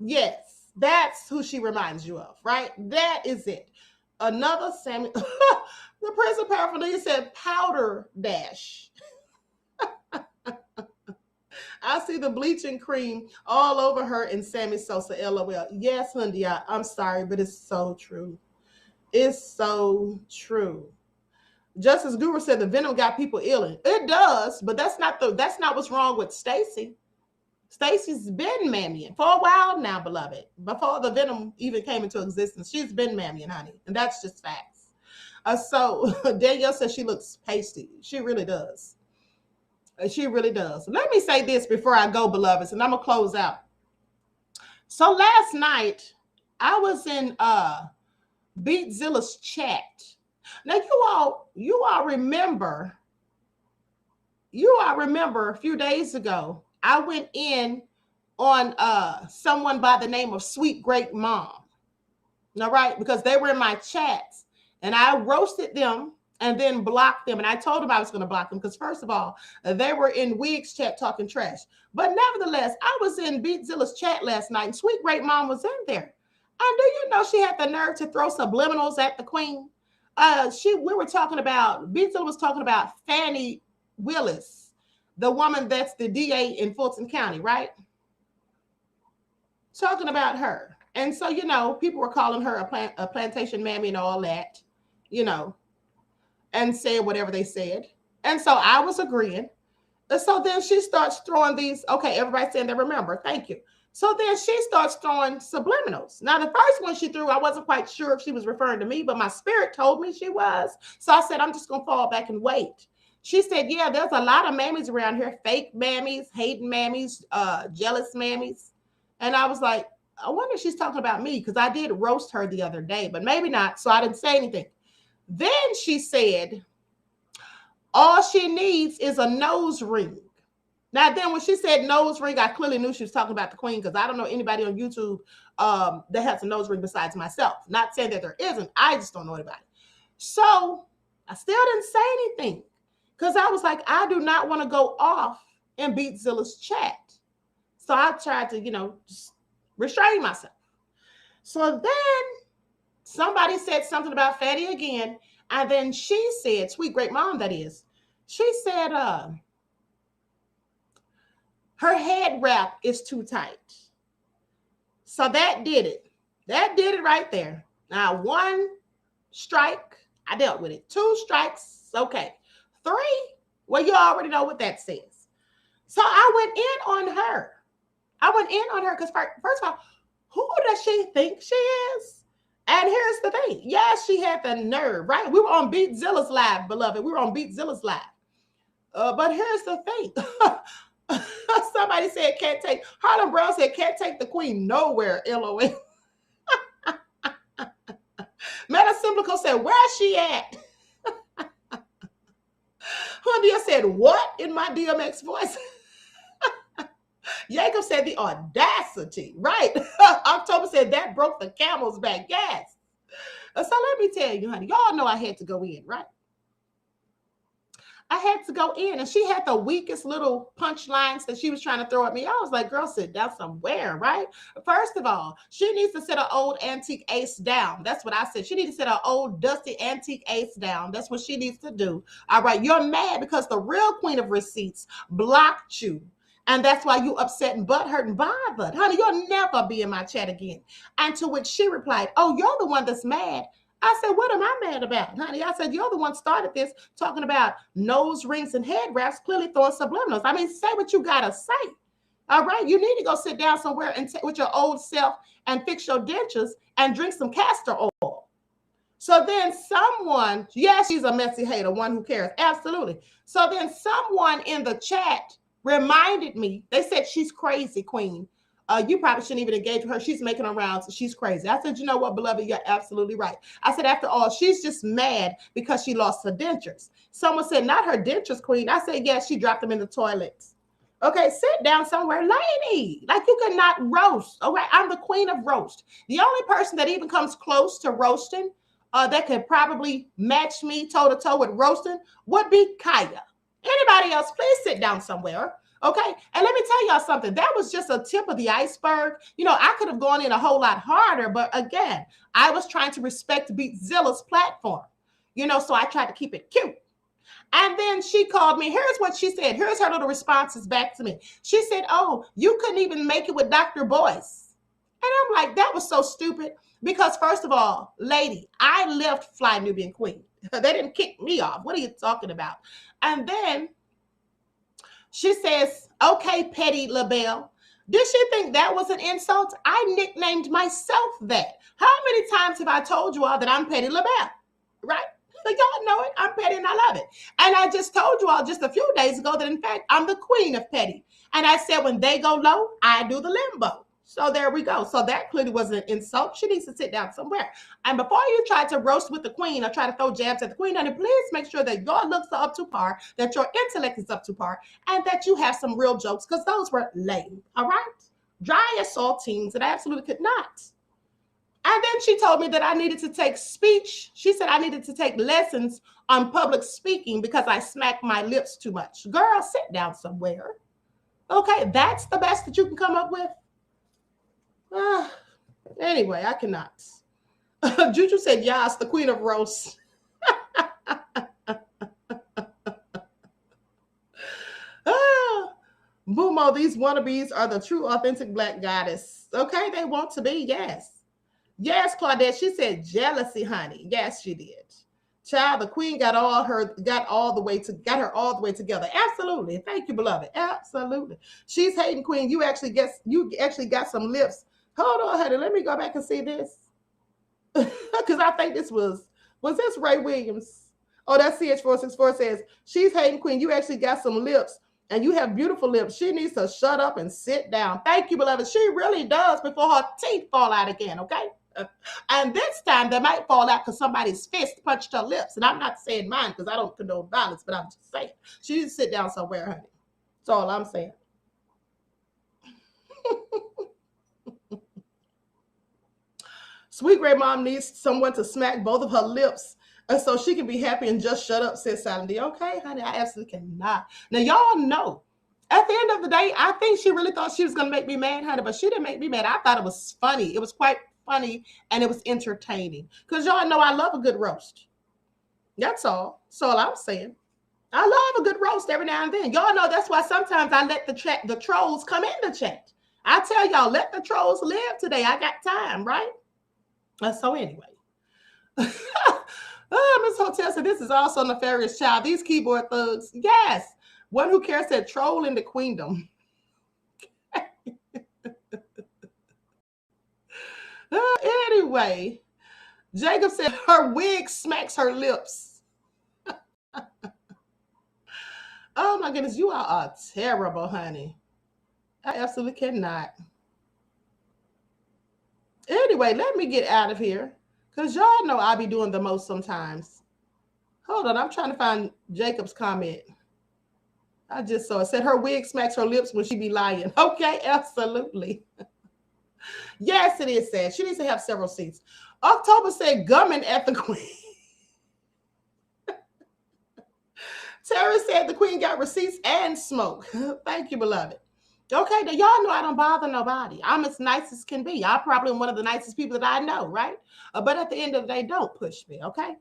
[SPEAKER 4] Yes, that's who she reminds you of, right? That is it. Another Sammy. The prison paraphernalia said Powder Dash. I see the bleaching cream all over her in Sammy Sosa, LOL. Yes, Hundi, I'm sorry, but it's so true. It's so true. Justice Guru said the venom got people ill. It does, but that's not what's wrong with Stacy. Stacy's been mammying for a while now, beloved. Before the venom even came into existence, she's been mammying, honey, and that's just facts. So Danielle says she looks pasty. She really does. She really does. Let me say this before I go, beloveds, and I'm gonna close out. So last night I was in Beatzilla's chat. Now you all remember a few days ago, I went in on someone by the name of Sweet Great Mom. All right, because they were in my chats and I roasted them and then blocked them. And I told them I was going to block them because first of all, they were in Wig's chat talking trash. But nevertheless, I was in Beatzilla's chat last night and Sweet Great Mom was in there. And do you know she had the nerve to throw subliminals at the queen? Beatzilla was talking about Fannie Willis, the woman that's the DA in Fulton County, right? Talking about her. And so, people were calling her a plantation mammy and all that, and saying whatever they said. And so I was agreeing. And so then she starts throwing these, okay, everybody's saying they remember. Thank you. So then she starts throwing subliminals. Now, the first one she threw, I wasn't quite sure if she was referring to me, but my spirit told me she was. So I said, I'm just going to fall back and wait. She said, yeah, there's a lot of mammies around here, fake mammies, hating mammies, jealous mammies. And I was like, I wonder if she's talking about me because I did roast her the other day, but maybe not. So I didn't say anything. Then she said, all she needs is a nose ring. Now, then when she said nose ring, I clearly knew she was talking about the queen because I don't know anybody on YouTube that has a nose ring besides myself. Not saying that there isn't. I just don't know anybody. So I still didn't say anything because I was like, I do not want to go off in Beatzilla's chat. So I tried to, just restrain myself. So then somebody said something about Fatty again. And then she said, Sweet Great Mom, that is, she said, her head wrap is too tight. So that did it. That did it right there. Now, 1 strike, I dealt with it. 2 strikes, okay. 3, well, you already know what that says. So I went in on her. Because first of all, who does she think she is? And here's the thing. Yes, she had the nerve, right? We were on Beatzilla's live, beloved. We were on Beatzilla's live. But here's the thing. Somebody said Harlem Brown said can't take the queen nowhere, LOL. Meta Simplico said, where's she at? Hundia said, what in my DMX voice? Jacob said the audacity, right? October said that broke the camel's back. Yes. So let me tell you, honey, y'all know I had to go in, right? I had to go in, and she had the weakest little punchlines that she was trying to throw at me. I was like, girl, sit down somewhere, right? First of all, she needs to sit her old antique ace down. That's what I said. She needs to sit her old dusty antique ace down. That's what she needs to do. All right, you're mad because the real queen of receipts blocked you. And that's why you upset and butthurt and bothered. Honey, you'll never be in my chat again. And to which she replied, oh, you're the one that's mad. I said, what am I mad about, honey? I said, you're the one started this, talking about nose rings and head wraps, clearly throwing subliminals. I mean, say what you got to say. All right? You need to go sit down somewhere and with your old self and fix your dentures and drink some castor oil. So then someone, yes, she's a messy hater, one who cares. Absolutely. So then someone in the chat reminded me, they said, she's crazy, queen. You probably shouldn't even engage with her. She's making her rounds. She's crazy. I said, you know what, beloved? You're absolutely right. I said, after all, she's just mad because she lost her dentures. Someone said, not her dentures, queen. I said, yes, she dropped them in the toilets. Okay, sit down somewhere, lady. Like, you cannot roast. Okay, I'm the queen of roast. The only person that even comes close to roasting that could probably match me toe-to-toe with roasting would be Kaya. Anybody else, please sit down somewhere. Okay. And let me tell y'all something. That was just a tip of the iceberg. You know, I could have gone in a whole lot harder, but again, I was trying to respect Beatzilla's platform, you know, so I tried to keep it cute. And then she called me. Here's what she said. Here's her little responses back to me. She said, oh, you couldn't even make it with Dr. Boyce. And I'm like, that was so stupid because first of all, lady, I left Fly Nubian Queen. They didn't kick me off. What are you talking about? And then she says, okay, Petty LaBelle. Did she think that was an insult? I nicknamed myself that. How many times have I told you all that I'm Petty LaBelle? Right? Y'all know it. I'm petty and I love it. And I just told you all just a few days ago that, in fact, I'm the queen of petty. And I said, when they go low, I do the limbo. So there we go. So that clearly was an insult. She needs to sit down somewhere. And before you try to roast with the queen or try to throw jabs at the queen, honey, please make sure that your looks are up to par, that your intellect is up to par, and that you have some real jokes, because those were lame. All right? Dry as saltines, and I absolutely could not. And then she told me that I needed to take speech. She said I needed to take lessons on public speaking because I smack my lips too much. Girl, sit down somewhere. Okay, that's the best that you can come up with? Anyway, I cannot. Juju said, yes, the queen of roast. Boomo, these wannabes are the true, authentic Black goddess. Okay, they want to be, yes. Yes, Claudette, she said jealousy, honey. Yes, she did. Child, the queen got her all the way together. Absolutely. Thank you, beloved. Absolutely. She's hating, queen. You actually got some lips. Hold on, honey. Let me go back and see this. Because I think this was this Ray Williams? Oh, that's CH464 says, she's hating, queen. You actually got some lips and you have beautiful lips. She needs to shut up and sit down. Thank you, beloved. She really does before her teeth fall out again, okay? And this time they might fall out because somebody's fist punched her lips. And I'm not saying mine because I don't condone violence, but I'm just saying she needs to sit down somewhere, honey. That's all I'm saying. Sweet Great Mom needs someone to smack both of her lips so she can be happy and just shut up, said Silent D. Okay, honey, I absolutely cannot. Now, y'all know, at the end of the day, I think she really thought she was going to make me mad, honey, but she didn't make me mad. I thought it was funny. It was quite funny, and it was entertaining. Because y'all know I love a good roast. That's all. That's all I'm saying. I love a good roast every now and then. Y'all know that's why sometimes I let the trolls come in the chat. I tell y'all, let the trolls live today. I got time, right? So anyway. Miss Hotel said, this is also nefarious, child. These keyboard thugs. Yes. One who cares said, troll in the queendom. Anyway, Jacob said her wig smacks her lips. Oh my goodness, you are terrible, honey. I absolutely cannot. Anyway, let me get out of here because y'all know I be doing the most sometimes. Hold on, I'm trying to find Jacob's comment. I just saw it. Said her wig smacks her lips when she be lying. Okay, absolutely. Yes, it is sad. She needs to have several seats. October said gumming at the Queen. Terry said the Queen got receipts and smoke. Thank you, beloved. Okay, now y'all know I don't bother nobody. I'm as nice as can be. Y'all probably one of the nicest people that I know, right? But at the end of the day, don't push me, okay?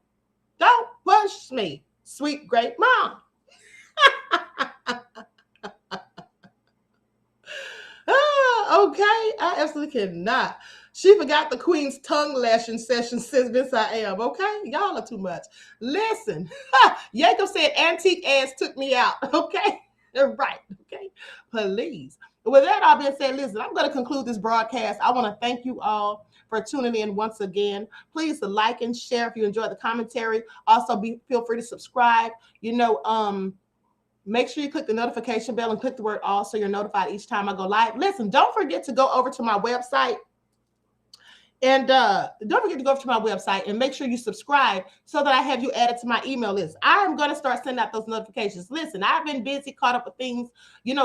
[SPEAKER 4] Don't push me, sweet great mom. Okay, I absolutely cannot. She forgot the Queen's tongue lashing session since this I am, okay? Y'all are too much. Listen, Jacob said antique ass took me out, okay? Right, okay? Please. With that all being said, listen, I'm going to conclude this broadcast. I want to thank you all for tuning in once again. Please like and share if you enjoyed the commentary. Also, feel free to subscribe. Make sure you click the notification bell and click the word all so you're notified each time I go live. Listen, don't forget to go over to my website. And don't forget to go over to my website and make sure you subscribe so that I have you added to my email list. I am going to start sending out those notifications. Listen, I've been busy, caught up with things.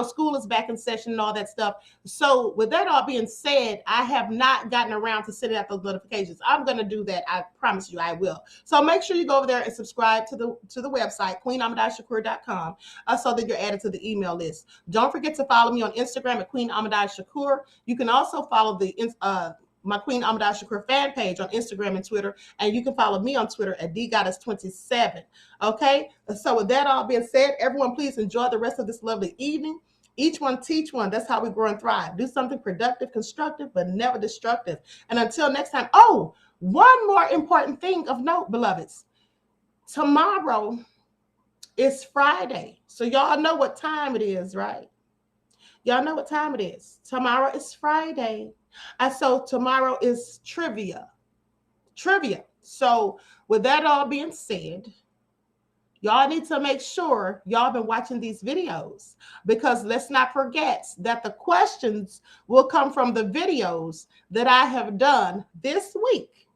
[SPEAKER 4] School is back in session and all that stuff. So with that all being said, I have not gotten around to sending out those notifications. I'm going to do that. I promise you I will. So make sure you go over there and subscribe to the website, QueenAhmadiyyah.com, so that you're added to the email list. Don't forget to follow me on Instagram at QueenAhmadiyyah.Shakur. You can also follow my Queen Ahmadiyyah Shakur fan page on Instagram and Twitter. And you can follow me on Twitter at DGoddess27. Okay? So with that all being said, everyone please enjoy the rest of this lovely evening. Each one teach one. That's how we grow and thrive. Do something productive, constructive, but never destructive. And until next time. Oh, one more important thing of note, beloveds. Tomorrow is Friday. So y'all know what time it is, right? Y'all know what time it is. Tomorrow is Friday. So tomorrow is trivia. So with that all being said, y'all need to make sure y'all been watching these videos, because let's not forget that the questions will come from the videos that I have done this week.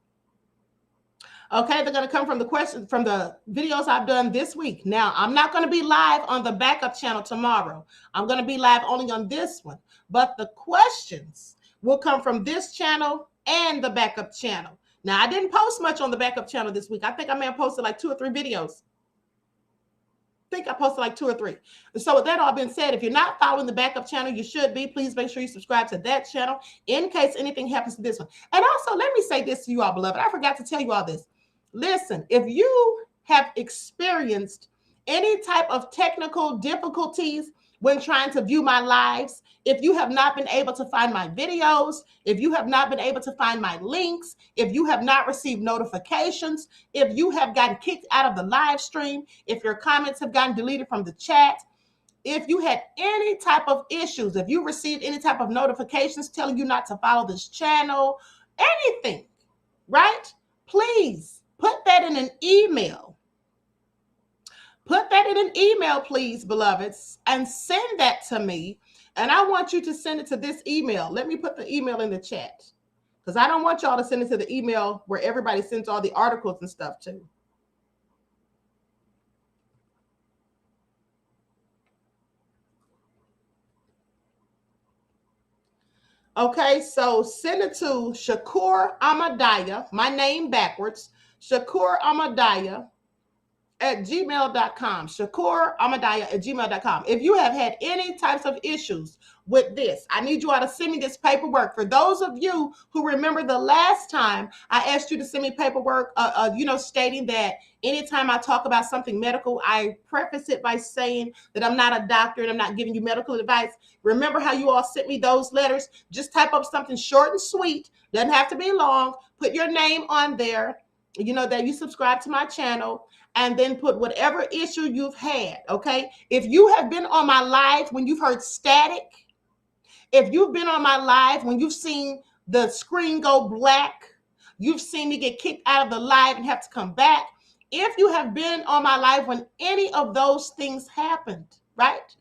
[SPEAKER 4] Okay, they're going to come from the questions from the videos I've done this week. Now, I'm not going to be live on the backup channel tomorrow. I'm going to be live only on this one. But the questions will come from this channel and the backup channel. Now, I didn't post much on the backup channel this week. I think I may have posted like 2 or 3 videos. I think I posted like 2 or 3. So with that all being said, if you're not following the backup channel, you should be. Please make sure you subscribe to that channel in case anything happens to this one. And also, let me say this to you all, beloved. I forgot to tell you all this. Listen, if you have experienced any type of technical difficulties when trying to view my lives, if you have not been able to find my videos, if you have not been able to find my links, if you have not received notifications, if you have gotten kicked out of the live stream, if your comments have gotten deleted from the chat, if you had any type of issues, if you received any type of notifications telling you not to follow this channel, anything, right? Please put that in an email. Put that in an email, please, beloveds, and send that to me. And I want you to send it to this email. Let me put the email in the chat, because I don't want y'all to send it to the email where everybody sends all the articles and stuff to. Okay, so send it to Shakur Ahmadiyyah, my name backwards, Shakur Ahmadiyyah at gmail.com. Shakur Ahmadiyyah at gmail.com. If you have had any types of issues with this, I need you all to send me this paperwork. For those of you who remember the last time I asked you to send me paperwork, stating that anytime I talk about something medical, I preface it by saying that I'm not a doctor and I'm not giving you medical advice. Remember how you all sent me those letters? Just type up something short and sweet. Doesn't have to be long. Put your name on there, that you subscribe to my channel, and then put whatever issue you've had, okay? If you have been on my live when you've heard static, if you've been on my live when you've seen the screen go black, you've seen me get kicked out of the live and have to come back, if you have been on my live when any of those things happened, right?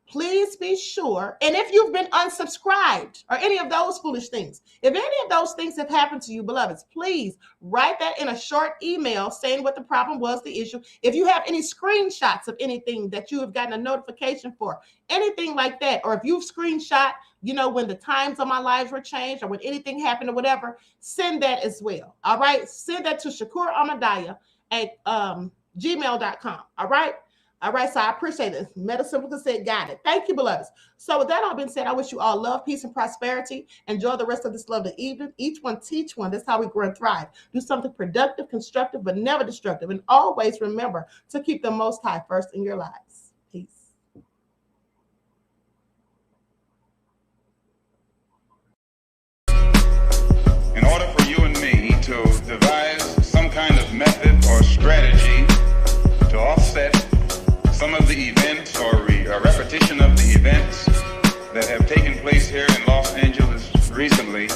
[SPEAKER 4] please be sure. And if you've been unsubscribed or any of those foolish things, if any of those things have happened to you, beloveds, please write that in a short email saying what the problem was, the issue. If you have any screenshots of anything that you have gotten a notification for, anything like that, or if you've screenshot, when the times of my lives were changed or when anything happened or whatever, send that as well. All right. Send that to Shakur Ahmadiyyah at gmail.com. All right. All right, so I appreciate this. Metasimplicon said, got it. Thank you, beloveds. So with that all being said, I wish you all love, peace, and prosperity. Enjoy the rest of this lovely evening. Each one teach one. That's how we grow and thrive. Do something productive, constructive, but never destructive. And always remember to keep the Most High first in your lives. Peace.
[SPEAKER 6] In order for you and me to devise some kind of method or strategy to offset some of the events or a repetition of the events that have taken place here in Los Angeles recently,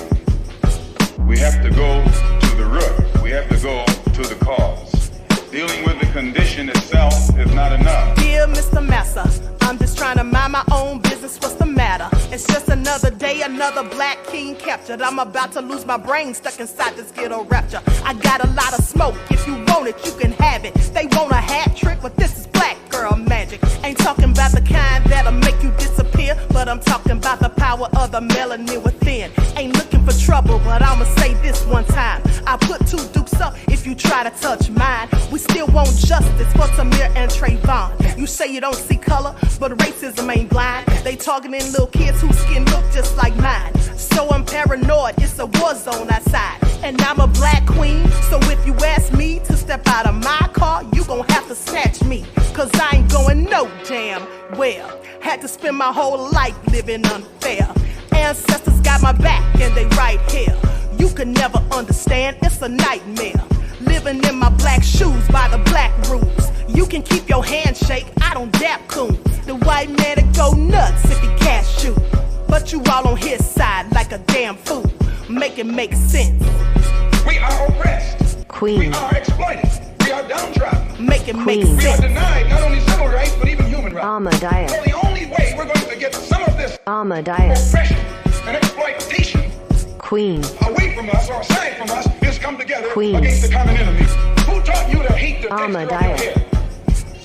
[SPEAKER 6] we have to go to the root. We have to go to the cause. Dealing with the condition itself is not enough.
[SPEAKER 7] Dear Mr. Massa, I'm just trying to mind my own business. What's the matter? It's just another day, another black king captured. I'm about to lose my brain, stuck inside this ghetto rapture. I got a lot of smoke. If you want it, you can have it. They want a hat trick, but this is black girl magic. Ain't talking about the kind that'll make you disappear, but I'm talking about the power of the melanin within. Ain't looking for trouble, but I'ma say this one time. I put 2 dukes up if you try to touch mine. We still want justice for Samir and Trayvon. You say you don't see color, but racism ain't blind. They targeting little kids whose skin look just like mine. So I'm paranoid, it's a war zone outside. And I'm a black queen, so if you ask me to step out of my car, you gon' have to snatch me. Cause I ain't going no damn well. Had to spend my whole life living unfair. Ancestors got my back and they right here. You can never understand, it's a nightmare. Living in my black shoes by the black rules. You can keep your handshake, I don't dap coons. The white man to go nuts if he can't shoot. But you all on his side like a damn fool. Make it make sense.
[SPEAKER 6] We are oppressed.
[SPEAKER 8] Queen.
[SPEAKER 6] We are exploited. We are downtrodden.
[SPEAKER 7] Make it make
[SPEAKER 8] Queen.
[SPEAKER 6] We are
[SPEAKER 7] sense.
[SPEAKER 6] denied not only civil rights, but even human rights.
[SPEAKER 8] Ahmadiyyah.
[SPEAKER 6] So the only way we're going to get some of this
[SPEAKER 8] Ahmadiyyah.
[SPEAKER 6] oppression and exploitation
[SPEAKER 8] Queen.
[SPEAKER 6] away from us or aside from us is come together
[SPEAKER 8] Queen.
[SPEAKER 6] against the common enemy. Who taught you to hate the texture of your
[SPEAKER 8] Ahmadiyyah.
[SPEAKER 6] hair?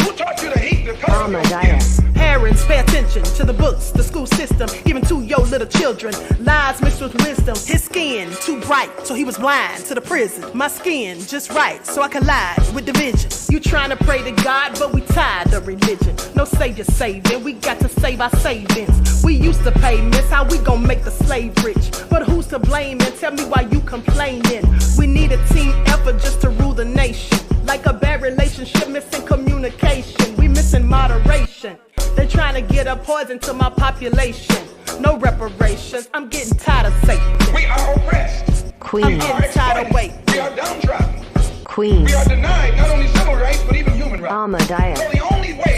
[SPEAKER 6] Who taught you to hate the color of your skin?
[SPEAKER 8] Ahmadiyyah.
[SPEAKER 7] Parents, pay attention to the books, the school system, even to your little children. Lies mixed with wisdom. His skin too bright, so he was blind to the prison. My skin just right, so I collide with division. You trying to pray to God, but we tired of religion. No savior saving, we got to save our savings. We used to pay miss, how we gon' make the slave rich? But who's to blame, and tell me why you complaining? We need a team effort just to rule the nation. Like a bad relationship, missing communication. We missing moderation. They trying to get a poison to my population. No reparations. I'm getting tired of Satan.
[SPEAKER 6] We are oppressed.
[SPEAKER 7] I'm
[SPEAKER 8] Queen.
[SPEAKER 7] getting tired of waiting.
[SPEAKER 6] We are downtrodden.
[SPEAKER 8] Queen.
[SPEAKER 6] We are denied not only civil rights, but even human rights.
[SPEAKER 8] Ahmadiyyah.
[SPEAKER 6] So the